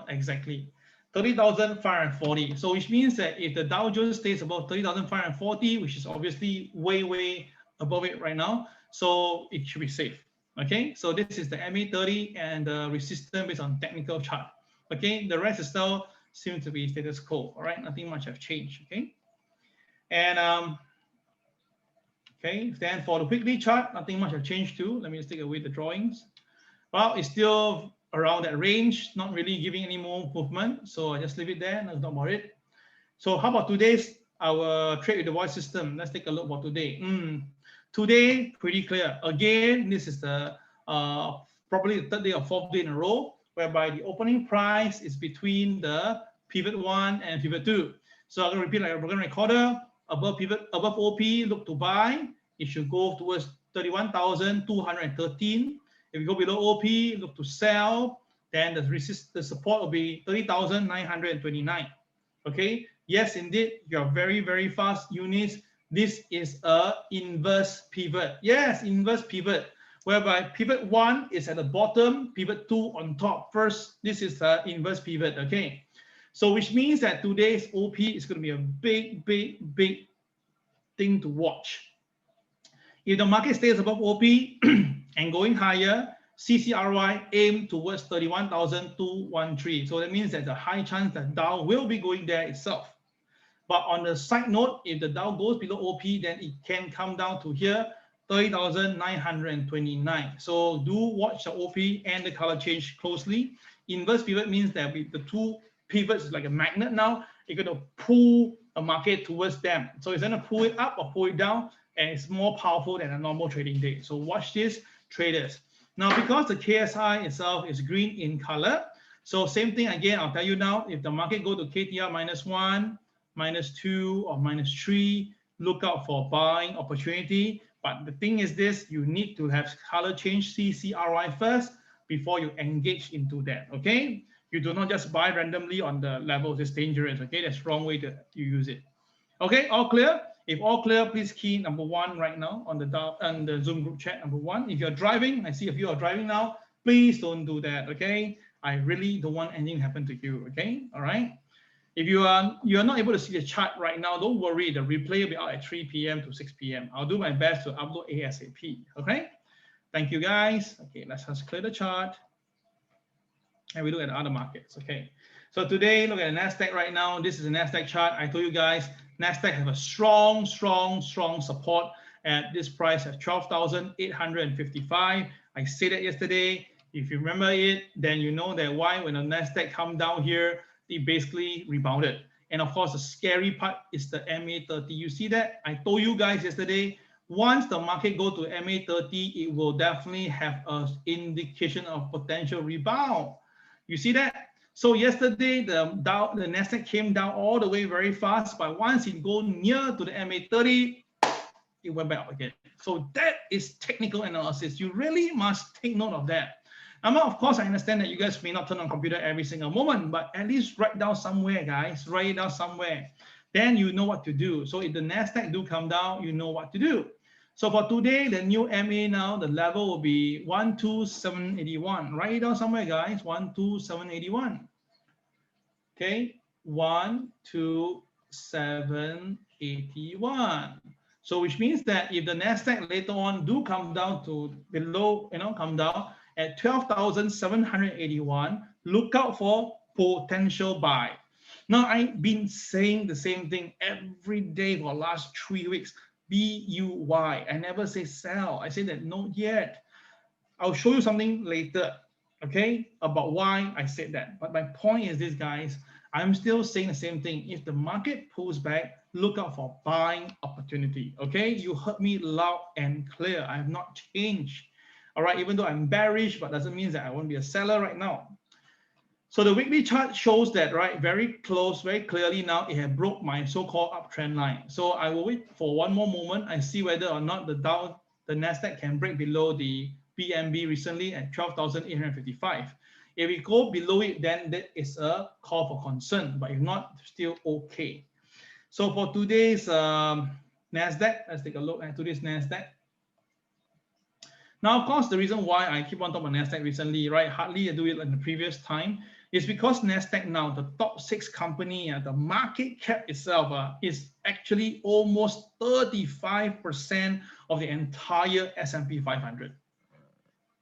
S1: exactly 30,540. So which means that if the Dow Jones stays above 30,540, which is obviously way above it right now, so it should be safe. Okay, so this is the MA30 and the resistance based on technical chart. Okay, the rest is still seems to be status quo. All right, nothing much have changed. Okay, and okay, then for the weekly chart, nothing much have changed too. Let me just take away the drawings. Well, it's still around that range, not really giving any more movement. So I just leave it there. Let's talk about it. So how about today's our trade with the voice system? Let's take a look about today. Today, pretty clear. Again, this is the probably the third day or fourth day in a row, whereby the opening price is between the pivot 1 and pivot 2. So I'm going to repeat like a program recorder. Above OP, look to buy. It should go towards 31,213. If you go below OP, look to sell. Then the support will be 30,929. Okay. Yes, indeed, you are very fast, Eunice. This is a inverse pivot. Yes, inverse pivot, whereby pivot 1 is at the bottom, pivot 2 on top. First, this is the inverse pivot. Okay. So which means that today's OP is going to be a big thing to watch. If the market stays above OP and going higher, CCRY aim towards 31,213. So that means that the high chance that Dow will be going there itself. But on the side note, if the Dow goes below OP, then it can come down to here, 30,929. So do watch the OP and the color change closely. Inverse pivot means that with the two pivots like a magnet now, you're going to pull the market towards them. So it's going to pull it up or pull it down, and it's more powerful than a normal trading day. So watch this, traders. Now, because the KSI itself is green in color, so same thing again, I'll tell you now, if the market go to KTR -1, -2, or -3, look out for buying opportunity. But the thing is this, you need to have color change CCRY first before you engage into that, okay? You do not just buy randomly on the levels, it's dangerous, okay? That's the wrong way to use it. Okay, all clear? If all clear, please key number 1 right now on the Zoom group chat, number 1. If you're driving, I see a few are driving now, please don't do that, okay? I really don't want anything to happen to you, okay? All right? If you are not able to see the chart right now, don't worry, the replay will be out at 3 p.m. to 6 p.m. I'll do my best to upload ASAP, okay? Thank you, guys. Okay, let's just clear the chart. And we look at other markets. Okay. So today, look at the NASDAQ right now. This is the NASDAQ chart. I told you guys, NASDAQ have a strong support at this price at 12,855. I said it yesterday. If you remember it, then you know that why when the NASDAQ come down here, it basically rebounded. And of course, the scary part is the MA30. You see that? I told you guys yesterday, once the market go to MA30, it will definitely have an indication of potential rebound. You see that? So yesterday, the NASDAQ came down all the way very fast, but once it go near to the MA30, it went back up again. So that is technical analysis. You really must take note of that. Now, of course, I understand that you guys may not turn on computer every single moment, but at least write down somewhere, guys. Write it down somewhere. Then you know what to do. So if the NASDAQ do come down, you know what to do. So for today, the new MA now, the level will be 12781. Write it down somewhere, guys. 12781. Okay, 12781. So which means that if the NASDAQ later on do come down to below, come down at 12,781, look out for potential buy. Now, I've been saying the same thing every day for the last 3 weeks. BUY. I never say sell. I say that not yet. I'll show you something later, okay, about why I said that. But my point is this, guys. I'm still saying the same thing. If the market pulls back, look out for buying opportunity, okay? You heard me loud and clear. I have not changed, all right? Even though I'm bearish, but doesn't mean that I won't be a seller right now. So the weekly chart shows that, right, very close, very clearly now it has broke my so-called uptrend line. So I will wait for one more moment and see whether or not the NASDAQ can break below the BNB recently at 12,855. If we go below it, then that is a call for concern, but if not, still okay. So for today's NASDAQ, let's take a look at today's NASDAQ. Now, of course, the reason why I keep on talking about NASDAQ recently, right, hardly I do it in the previous time, is because NASDAQ now, the top 6 company, the market cap itself is actually almost 35% of the entire S&P 500.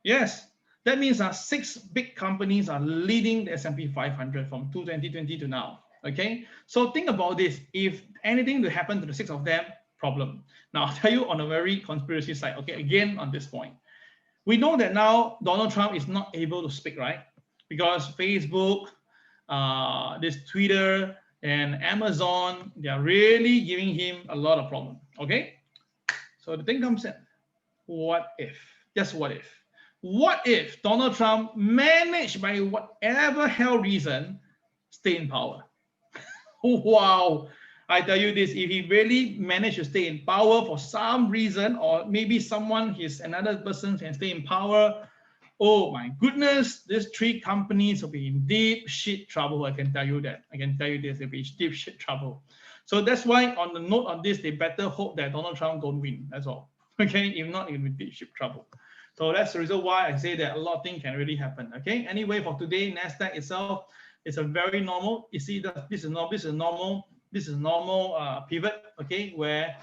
S1: Yes, that means 6 big companies are leading the S&P 500 from 2020 to now. Okay, so think about this. If anything to happen to the 6 of them, problem. Now, I'll tell you on a very conspiracy side. Okay, again on this point. We know that now Donald Trump is not able to speak, right? Because Facebook, this Twitter, and Amazon, they are really giving him a lot of problem. Okay, so the thing comes in. What if? Just what if? What if Donald Trump managed by whatever hell reason stay in power? Wow, I tell you this, if he really managed to stay in power for some reason, or maybe another person can stay in power, oh my goodness, these 3 companies will be in deep shit trouble. I can tell you that. I can tell you this, they'll be in deep shit trouble. So that's why on the note of this, they better hope that Donald Trump don't win. That's all. Okay, if not, it'll be deep shit trouble. So that's the reason why I say that a lot of things can really happen. Okay. Anyway, for today, NASDAQ itself is a very normal. You see that this is normal pivot. Okay, where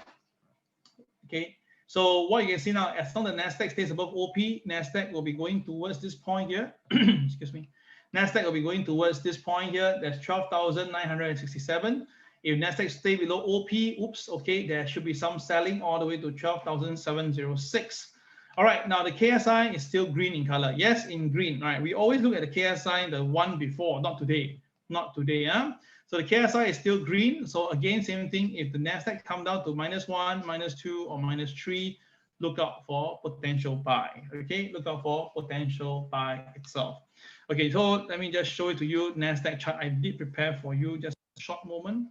S1: so what you can see now, as long as the NASDAQ stays above OP, NASDAQ will be going towards this point here. Excuse me. NASDAQ will be going towards this point here. That's 12,967. If NASDAQ stay below OP, oops, okay, there should be some selling all the way to 12,706. All right, now the KSI is still green in color. Yes, in green. All right, we always look at the KSI, the one before, not today. Not today. So the KSI is still green. So again, same thing. If the NASDAQ come down to -1, -2, or -3, look out for potential buy. Okay, look out for potential buy itself. Okay, so let me just show it to you. NASDAQ chart I did prepare for you. Just a short moment.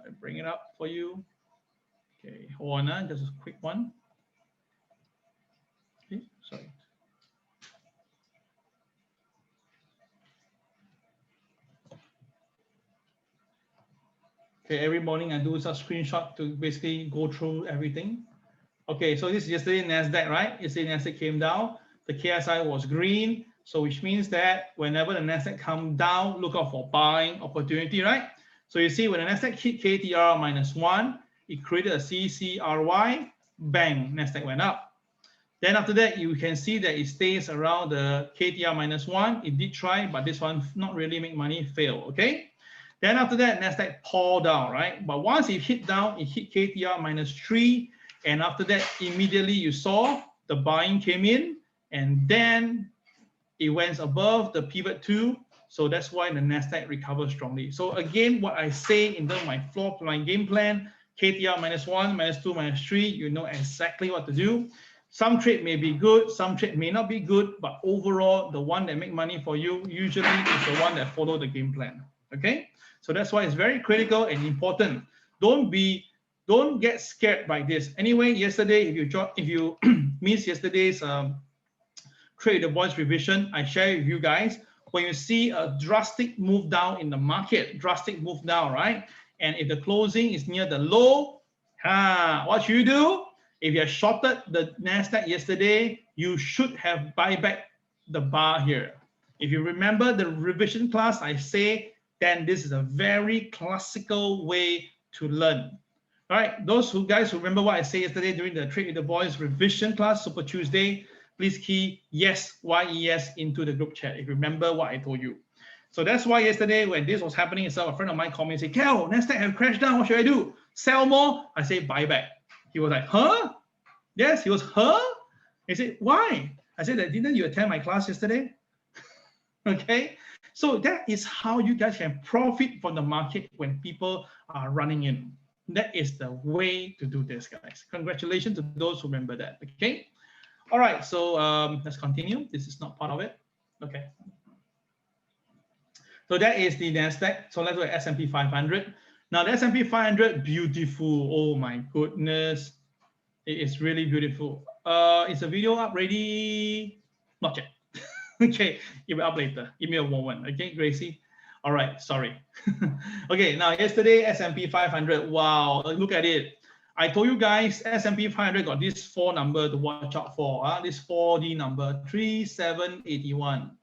S1: I bring it up for you. Okay, hold on, just a quick one. Okay, sorry. Okay, every morning I do such screenshot to basically go through everything. Okay, so this is yesterday NASDAQ, right? Yesterday NASDAQ came down. The KSI was green. So which means that whenever the NASDAQ come down, look out for buying opportunity, right? So you see when the NASDAQ hit KTR -1, it created a CCRY, bang, NASDAQ went up. Then after that, you can see that it stays around the KTR -1. It did try, but this one not really make money, fail, okay? Then after that, NASDAQ pour down, right? But once it hit down, it hit KTR -3. And after that, immediately you saw the buying came in, and then it went above the pivot 2. So that's why the NASDAQ recovers strongly. So again, what I say in terms of my game plan, KTR -1, -2, -3, you know exactly what to do. Some trade may be good, some trade may not be good, but overall, the one that make money for you usually is the one that follow the game plan. Okay, so that's why it's very critical and important. Don't get scared by this. Anyway, yesterday, if you missed yesterday's Trade the Voice revision, I share with you guys. When you see a drastic move down in the market, drastic move down, right? And if the closing is near the low, what should you do? If you have shorted the NASDAQ yesterday, you should have buy back the bar here. If you remember the revision class, I say, then this is a very classical way to learn. All right, those guys who remember what I said yesterday during the Trade with the Boys revision class, Super Tuesday, please key yes, YES into the group chat if you remember what I told you. So that's why yesterday when this was happening, so a friend of mine called me and said, Kel, NASDAQ have crashed down, what should I do? Sell more? I say buy back. He was like, huh? Yes, he was, huh? He said, why? I said, didn't you attend my class yesterday? Okay, so that is how you guys can profit from the market when people are running in. That is the way to do this, guys. Congratulations to those who remember that, okay? All right, so let's continue. This is not part of it, okay? So that is the NASDAQ. So let's look at S&P 500. Now the S&P 500, beautiful. Oh my goodness. It is really beautiful. Is the video up ready? Not yet. Okay, it will up later. Give me a moment. Okay, Gracie. All right, sorry. Okay, now yesterday S&P 500. Wow, look at it. I told you guys S&P 500 got this 4 number to watch out for. This 4D number 3781.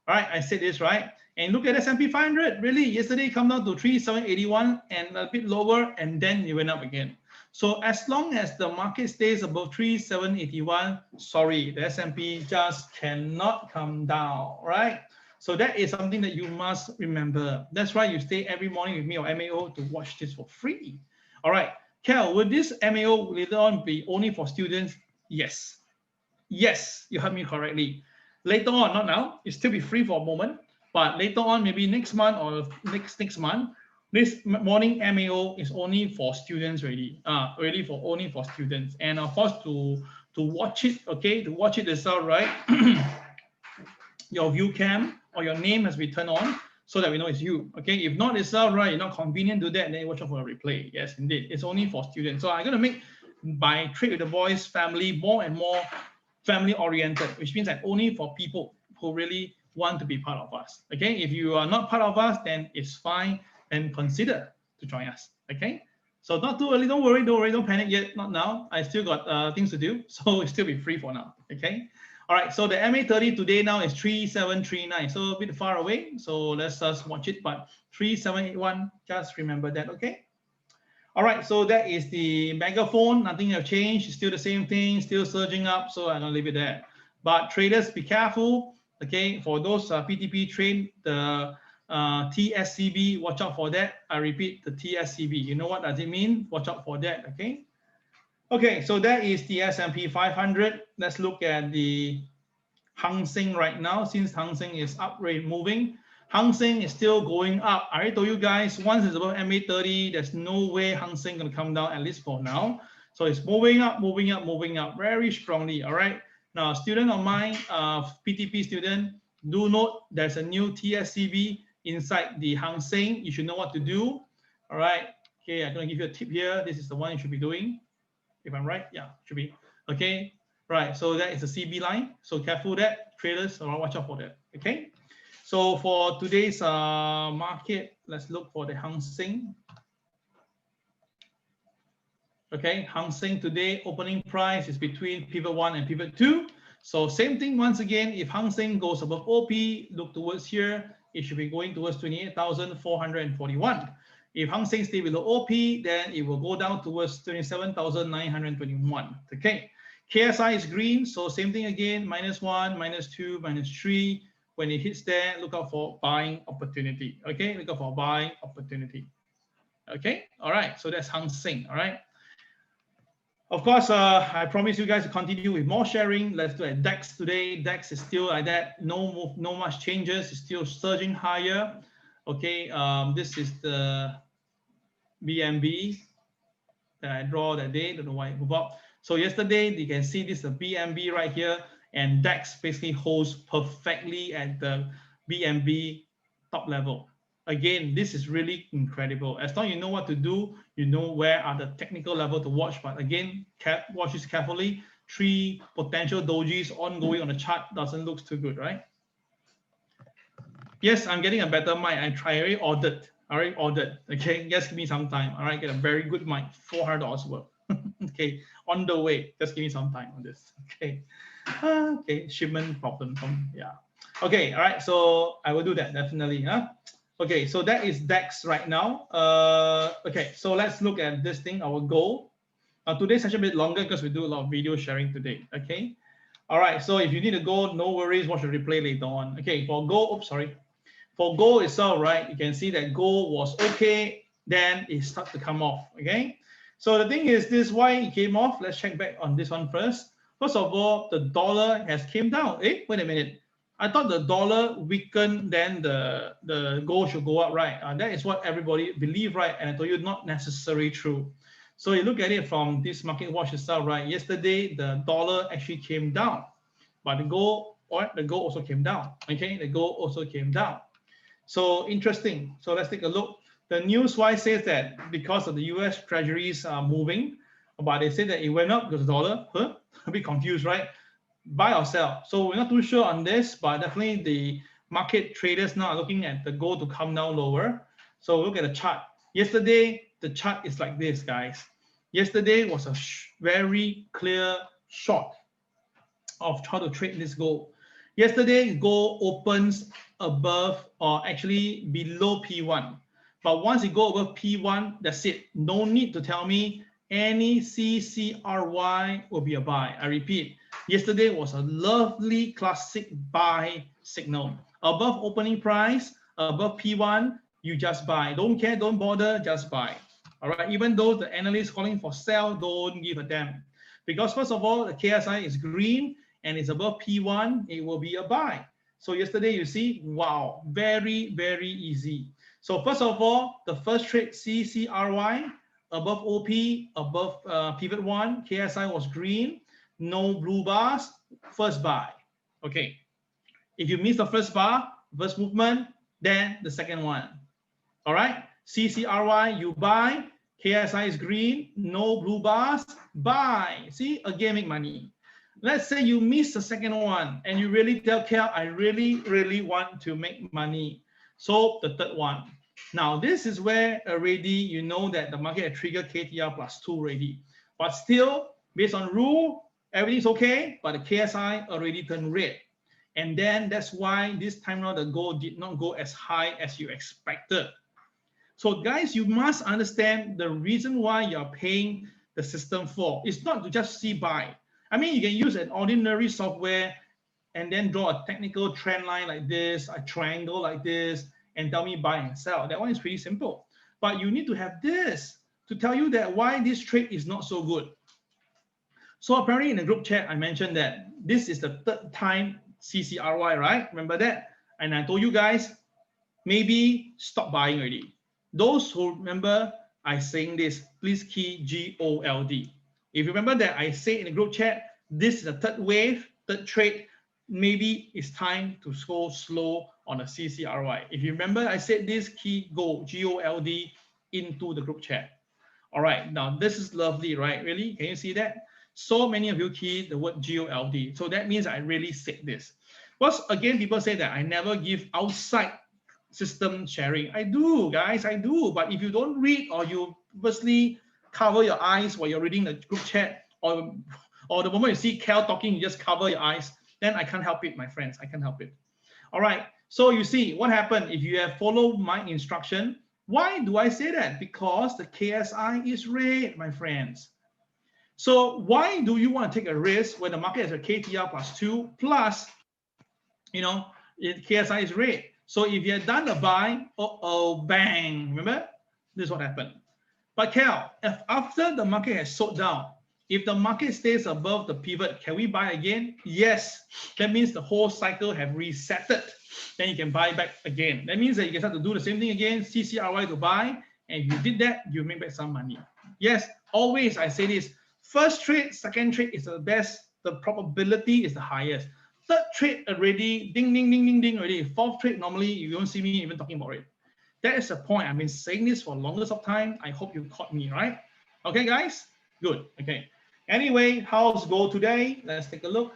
S1: All right, I said this right. And look at S&P 500. Really, yesterday come down to 3781 and a bit lower, and then it went up again. So as long as the market stays above 3781, sorry, the S&P just cannot come down, right? So that is something that you must remember. That's why you stay every morning with me or MAO to watch this for free. All right, Kel, will this MAO later on be only for students? Yes. Yes, you heard me correctly. Later on, not now, it still be free for a moment, but later on, maybe next month or next month, this morning MAO is only for students only for students. And of course, to watch it, okay, to watch it yourself, right? Your view cam or your name has been turned on so that we know it's you, okay? If not itself, right, you're not convenient to that, then watch out for a replay. Yes, indeed, it's only for students. So I'm gonna make my Trade with the Boys family more and more family oriented, which means that only for people who really want to be part of us, okay? If you are not part of us, then it's fine. And consider to join us, okay? So not too early, don't worry, don't panic yet, not now. I still got things to do, so it'll still be free for now, okay? All right, so the MA30 today now is 3739, so a bit far away. So let's just watch it, but 3781, just remember that, okay? All right, so that is the megaphone, nothing have changed, it's still the same thing, still surging up, so I'm gonna leave it there. But traders, be careful, okay? For those PTP trade, the TSCB, watch out for that. I repeat, the TSCB. You know what does it mean? Watch out for that, okay? Okay, so that is the S&P 500. Let's look at the Hang Seng right now. Since Hang Seng is up rate moving, Hang Seng is still going up. I already told you guys, once it's above MA30, there's no way Hang Seng gonna come down, at least for now. So it's moving up very strongly, all right? Now, student of mine, PTP student, do note there's a new TSCB inside the Hang Seng. You should know what to do. All right. Okay, I'm going to give you a tip here. This is the one you should be doing. If I'm right, yeah, should be. Okay. Right. So that is the CB line. So careful that traders, watch out for that. Okay. So for today's market, let's look for the Hang Seng. Okay, Hang Seng today opening price is between pivot 1 and pivot 2. So same thing once again. If Hang Seng goes above OP, look towards here. It should be going towards 28,441. If Hang Seng stay below OP, then it will go down towards 27,921. Okay. KSI is green, so same thing again, -1, -2, -3. When it hits there, look out for buying opportunity. Okay, look out for buying opportunity. Okay, all right, so that's Hang Seng. All right. Of course, I promise you guys to continue with more sharing. Let's do at DAX today. DAX is still like that. No move, no much changes. It's still surging higher. Okay, this is the BNB that I draw that day. Don't know why it moved up. So yesterday you can see this is the BNB right here, and DAX basically holds perfectly at the BNB top level. Again, this is really incredible. As long as you know what to do, you know where are the technical level to watch. But again, watch this carefully. 3 potential dojis ongoing on the chart doesn't look too good, right? Yes, I'm getting a better mic. I already ordered. Okay, just give me some time. All right, get a very good mic, $400 worth. Okay, on the way. Just give me some time on this. Okay, okay, shipment problem. Yeah. Okay, all right. So I will do that definitely. Okay, so that is DAX right now. Okay, so let's look at this thing. Our goal. Today's session a bit longer because we do a lot of video sharing today. Okay. All right. So if you need to go, no worries. Watch the replay later on. Okay. For gold, oops, sorry. For gold itself, right, you can see that gold was okay, then it started to come off, okay? So the thing is this, why it came off? Let's check back on this one first. First of all, the dollar has came down. Wait a minute. I thought the dollar weakened, then the gold should go up, right? That is what everybody believe, right? And I told you not necessarily true. So you look at it from this market watch itself, right? Yesterday, the dollar actually came down, but the gold also came down, okay? The gold also came down. So interesting. So let's take a look. The news-wise says that because of the U.S. Treasuries are moving, but they say that it went up because the dollar, a bit confused, right? Buy or sell. So we're not too sure on this, but definitely the market traders now are looking at the gold to come down lower. So look at the chart. Yesterday, the chart is like this, guys. Yesterday was a very clear short of how to trade this gold. Yesterday, gold opens above or actually below P1. But once it go above P1, that's it. No need to tell me any CCRY will be a buy. I repeat, yesterday was a lovely classic buy signal. Above opening price, above P1, you just buy. Don't care, don't bother, just buy. All right, even though the analyst calling for sell, don't give a damn. Because first of all, the KSI is green and it's above P1, it will be a buy. So yesterday you see, wow, very, very easy. So first of all, the first trade CCRY, above OP, above pivot 1, KSI was green, no blue bars, first buy. Okay, if you miss the first bar, first movement, then the second one. All right, CCRY, you buy, KSI is green, no blue bars, buy. See, again, make money. Let's say you miss the second one and you really tell Kel, I really, really want to make money. So the third one. Now, this is where already you know that the market had triggered KTR +2 already. But still, based on rule, everything's okay, but the KSI already turned red. And then that's why this time around the gold did not go as high as you expected. So guys, you must understand the reason why you're paying the system for. It's not to just see buy. I mean, you can use an ordinary software and then draw a technical trend line like this, a triangle like this, and tell me buy and sell. That one is pretty simple. But you need to have this to tell you that why this trade is not so good. So apparently in the group chat, I mentioned that this is the third time CCRY, right? Remember that? And I told you guys, maybe stop buying already. Those who remember I saying this, please key GOLD. If you remember that I say in the group chat, this is the third wave, third trade, maybe it's time to go slow on a CCRY. If you remember, I said this, key GOLD into the group chat. All right, now this is lovely, right? Really? Can you see that? So many of you key the word GOLD. So that means I really said this. Once again, people say that I never give outside system sharing. I do, guys, I do. But if you don't read or you firstly cover your eyes while you're reading the group chat, or the moment you see Kel talking, you just cover your eyes, then I can't help it, my friends. I can't help it. All right. So you see what happened if you have followed my instruction. Why do I say that? Because the KSI is red, my friends. So why do you want to take a risk when the market has a KTR plus 2 plus, KSI is red? So if you had done a buy, bang, remember? This is what happened. But Cal, if after the market has sold down, if the market stays above the pivot, can we buy again? Yes. That means the whole cycle have resetted. Then you can buy back again. That means that you can start to do the same thing again, CCRY to buy. And if you did that, you make back some money. Yes, always I say this. First trade, second trade is the best. The probability is the highest. Third trade already, ding, ding, ding, ding, ding already. Fourth trade, normally you don't see me even talking about it. That is the point. I've been saying this for the longest of time. I hope you caught me, right? Okay, guys? Good. Okay. Anyway, how's gold today? Let's take a look.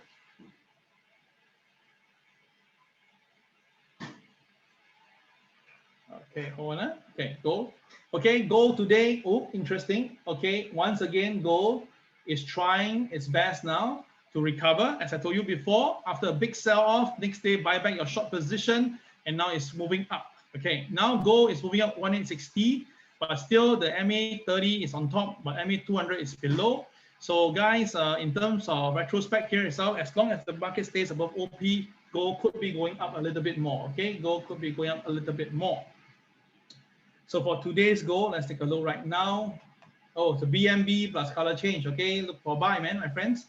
S1: Okay, hold on. Okay, gold. Okay, gold today. Oh, interesting. Okay, once again, gold is trying its best now to recover. As I told you before, after a big sell-off, next day buy back your short position, and now it's moving up. Okay, now gold is moving up 1860, but still the MA30 is on top, but MA200 is below. So guys, in terms of retrospect here itself, as long as the market stays above OP, gold could be going up a little bit more. Okay, gold could be going up a little bit more. So for today's gold, let's take a look right now. Oh, it's a BNB plus color change. Okay, look for buy, man, my friends.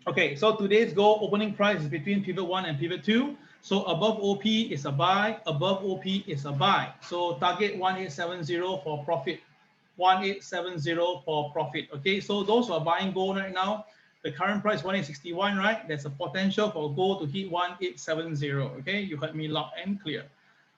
S1: Okay, so today's gold opening price is between pivot 1 and pivot 2. So above OP is a buy, above OP is a buy. So target 1870 for profit. 1870 for profit. Okay, so those who are buying gold right now, the current price 1861, right? There's a potential for gold to hit 1870. Okay, you heard me loud and clear.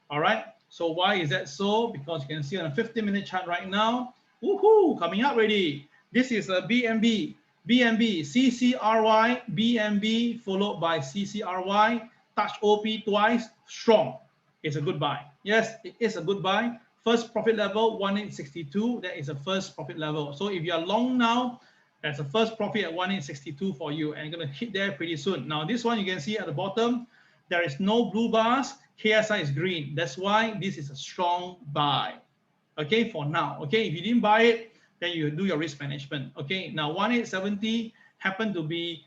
S1: All right, so why is that so? Because you can see on a 15-minute chart right now, woohoo, coming up already. This is a BNB, CCRY, BNB followed by CCRY, touch OP twice, strong. It's a good buy. Yes, it is a good buy. First profit level 1862. That is a first profit level. So if you are long now, that's a first profit at 1862 for you, and you're going to hit there pretty soon. Now this one you can see at the bottom, there is no blue bars. KSI is green. That's why this is a strong buy. Okay, for now. Okay, if you didn't buy it, then you do your risk management. Okay, now 1870 happened to be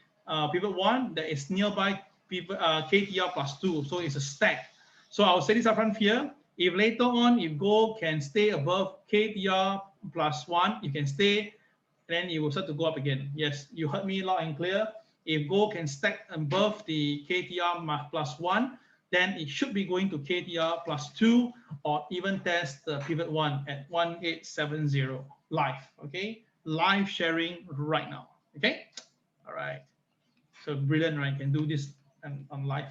S1: pivot 1 that is nearby pivot, KTR plus 2. So it's a stack. So I'll say this up front here. If later on, if gold can stay above KTR plus 1, you can stay, then it will start to go up again. Yes, you heard me loud and clear. If gold can stack above the KTR plus 1, then it should be going to KTR plus 2 or even test the pivot 1 at 1870 live. Okay, live sharing right now. Okay, all right. So brilliant, right? Can do this on live.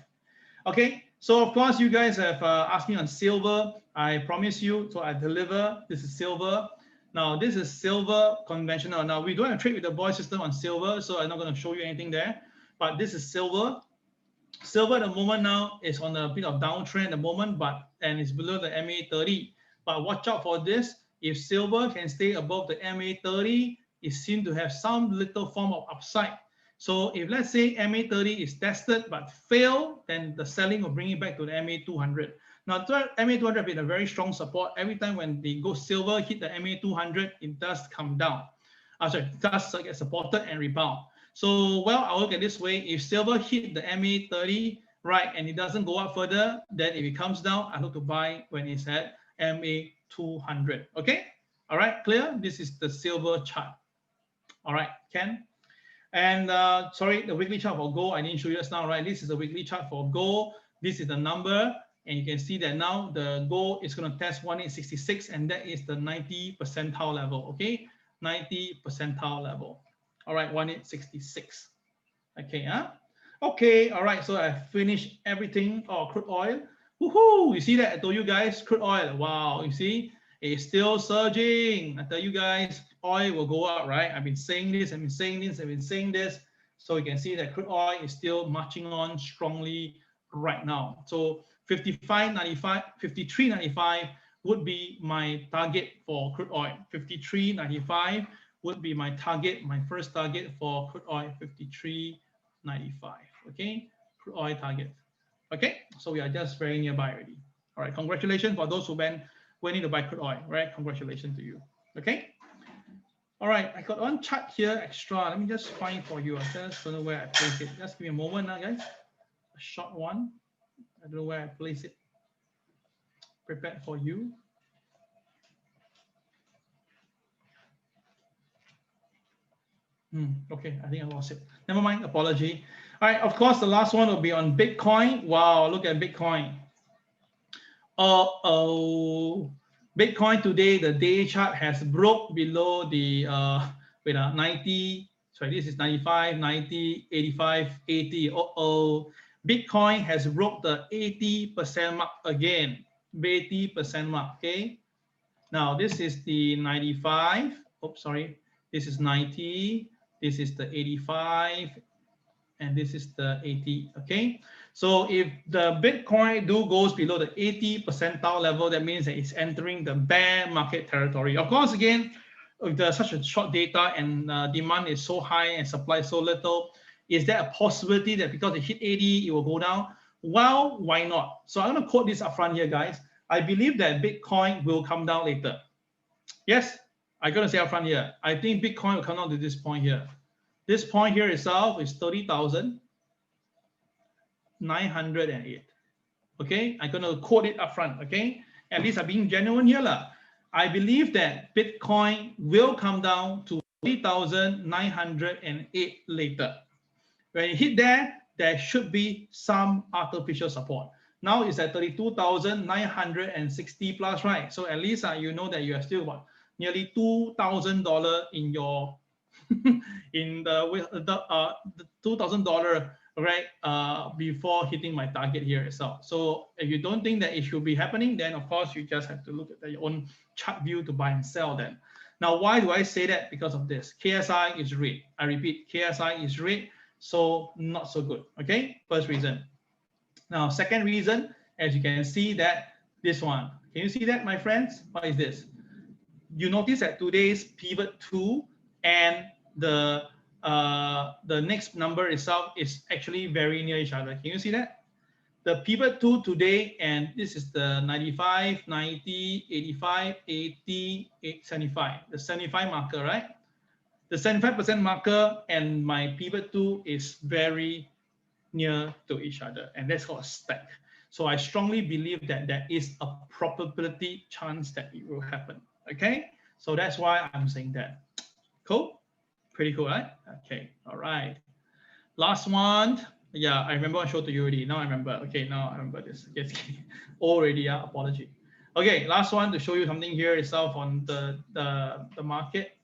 S1: Okay, so of course you guys have asked me on silver. I promise you, so I deliver. This is silver. Now this is silver conventional. Now we don't have trade with the boy system on silver, so I'm not going to show you anything there. But this is silver. Silver at the moment now is on a bit of downtrend at the moment, and it's below the MA30. But watch out for this. If silver can stay above the MA30, it seems to have some little form of upside. So if let's say MA30 is tested but fail, then the selling will bring it back to the MA200. Now MA200 has been a very strong support. Every time when the gold silver hit the MA200, it does come down. It does get supported and rebound. So, well, I'll look at this way. If silver hit the MA30, right, and it doesn't go up further, then if it comes down, I look to buy when it's at MA200. Okay? All right, clear? This is the silver chart. All right, Ken? And sorry, the weekly chart for gold, I didn't show you just now, right? This is the weekly chart for gold. This is the number. And you can see that now the gold is going to test 1866, and that is the 90 percentile level, okay? 90 percentile level. All right, 1866. Okay, huh? Okay, all right, so I finished everything. Oh, crude oil. Woohoo! You see that? I told you guys, crude oil. Wow, you see? It's still surging. I tell you guys, oil will go up, right? I've been saying this, I've been saying this, I've been saying this. So you can see that crude oil is still marching on strongly right now. So 55.95, 53.95 would be my target for crude oil. 53.95 would be my target, my first target for crude oil, 53.95. Okay, crude oil target. Okay, so we are just very nearby already. All right, congratulations for those who went in to buy crude oil, right? Congratulations to you. Okay. All right, I got one chart here extra. Let me just find it for you. I just don't know where I place it. Just give me a moment now, guys. A short one. I don't know where I place it. Prepared for you. Okay, I think I lost it. Never mind, apology. All right, of course, the last one will be on Bitcoin. Wow, look at Bitcoin. Oh, Bitcoin today, the day chart has broke below the 90. Sorry, this is 95, 90, 85, 80. Bitcoin has broke the 80% mark again. 80% mark. Okay. Now this is the 95. Oops, sorry. This is 90. This is the 85, and this is the 80. Okay. So if the Bitcoin goes below the 80 percentile level, that means that it's entering the bear market territory. Of course, again, if there's such a short data and demand is so high and supply so little, is there a possibility that because it hit 80, it will go down? Well, why not? So I'm going to quote this up front here, guys. I believe that Bitcoin will come down later. Yes, I'm going to say up front here. I think Bitcoin will come down to this point here. This point here itself is 30,908. Okay, I'm going to quote it up front. Okay, at least I'm being genuine here. I believe that Bitcoin will come down to 30,908 later. When it hit there, there should be some artificial support. Now it's at 32,960 plus, right? So at least you know that you are still what, nearly $2,000 in your in the $2,000, right, before hitting my target here itself. So if you don't think that it should be happening, then of course you just have to look at your own chart view to buy and sell then. Now, why do I say that? Because of this. KSI is red. I repeat, KSI is red, so not so good. Okay, first reason. Now, second reason, as you can see that this one. Can you see that, my friends? What is this? You notice that today's pivot 2 and the next number itself is actually very near each other. Can you see that? The pivot 2 today, and this is the 95, 90, 85, 80, 75, the 75 marker, right? The 75% marker and my pivot 2 is very near to each other, and that's called a stack. So I strongly believe that there is a probability chance that it will happen. Okay, so that's why I'm saying that. Cool, pretty cool, right? Okay, all right. Last one. Yeah, I remember I showed to you already. Now I remember. Okay, now I remember this. Yes, already. Yeah, apology. Okay, last one to show you something here itself on the market.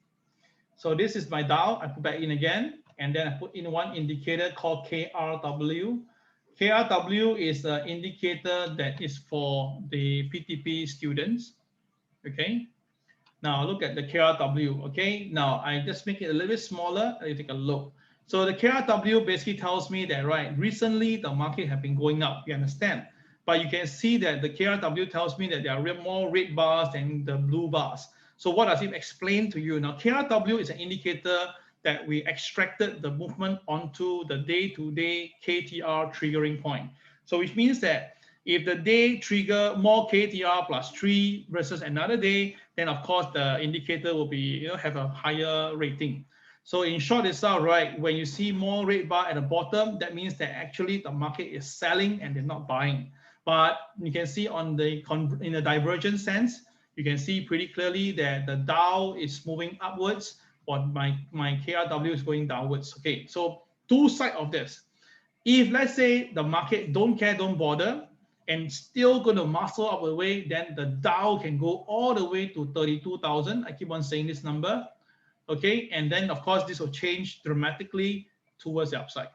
S1: So this is my Dow. I put back in again, and then I put in one indicator called KRW. KRW is an indicator that is for the PTP students. Okay. Now look at the KRW. Okay. Now I just make it a little bit smaller. You take a look. So the KRW basically tells me that, right, recently the market have been going up. You understand? But you can see that the KRW tells me that there are more red bars than the blue bars. So what does it explain to you? Now, KRW is an indicator that we extracted the movement onto the day-to-day KTR triggering point. So which means that if the day trigger more KTR plus 3 versus another day, then of course the indicator will be, have a higher rating. So in short itself, right, when you see more red bar at the bottom, that means that actually the market is selling and they're not buying. But you can see in the divergent sense, you can see pretty clearly that the Dow is moving upwards, while my KRW is going downwards. Okay, so two sides of this. If let's say the market don't care, don't bother, and still going to muscle up the way, then the Dow can go all the way to 32,000. I keep on saying this number. Okay, and then of course this will change dramatically towards the upside.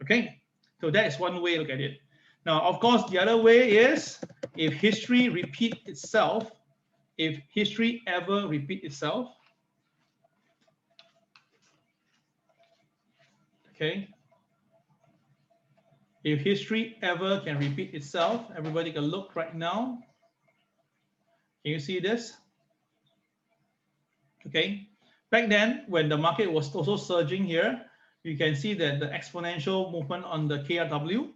S1: Okay, so that is one way to look at it. Now, of course, the other way is if history repeats itself, if history ever repeats itself, okay, if history ever can repeat itself, everybody can look right now. Can you see this? Okay, back then when the market was also surging here, you can see that the exponential movement on the KRW.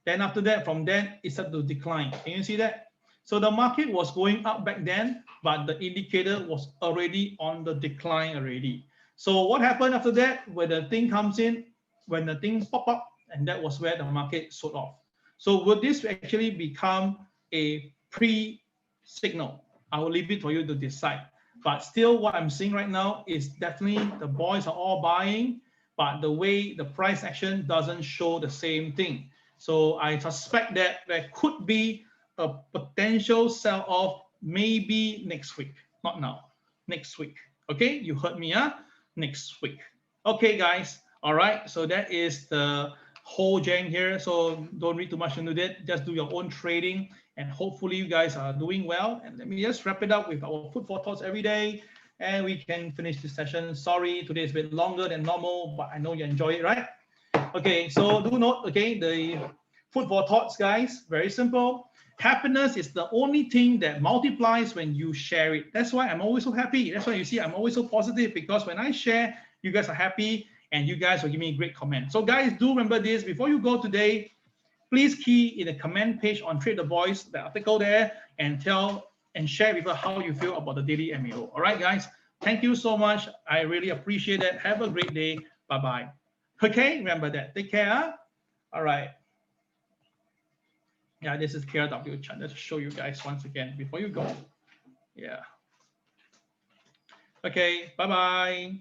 S1: Then after that, from then it started to decline. Can you see that? So the market was going up back then, but the indicator was already on the decline already. So what happened after that? When the thing comes in, when the things pop up, and that was where the market sold off. So would this actually become a pre-signal? I will leave it for you to decide. But still, what I'm seeing right now is definitely the boys are all buying, but the way the price action doesn't show the same thing. So I suspect that there could be a potential sell-off maybe next week, not now, next week. Okay, you heard me, huh? Next week. Okay, guys. All right. So that is the whole jam here. So don't read too much into that. Just do your own trading, and hopefully you guys are doing well. And let me just wrap it up with our food for thoughts every day, and we can finish this session. Sorry, today is a bit longer than normal, but I know you enjoy it, right? Okay. So do note, okay, the food for thoughts, guys. Very simple. Happiness is the only thing that multiplies when you share it. That's why I'm always so happy. That's why you see I'm always so positive, because when I share, you guys are happy and you guys will give me a great comment. So guys, do remember this. Before you go today, please key in the comment page on Trade the Voice, the article there, and tell and share with us how you feel about the daily MAO. All right, guys. Thank you so much. I really appreciate it. Have a great day. Bye-bye. Okay, remember that. Take care. Huh? All right. Yeah, this is KRW chart. Let's show you guys once again before you go. Yeah. Okay, bye-bye.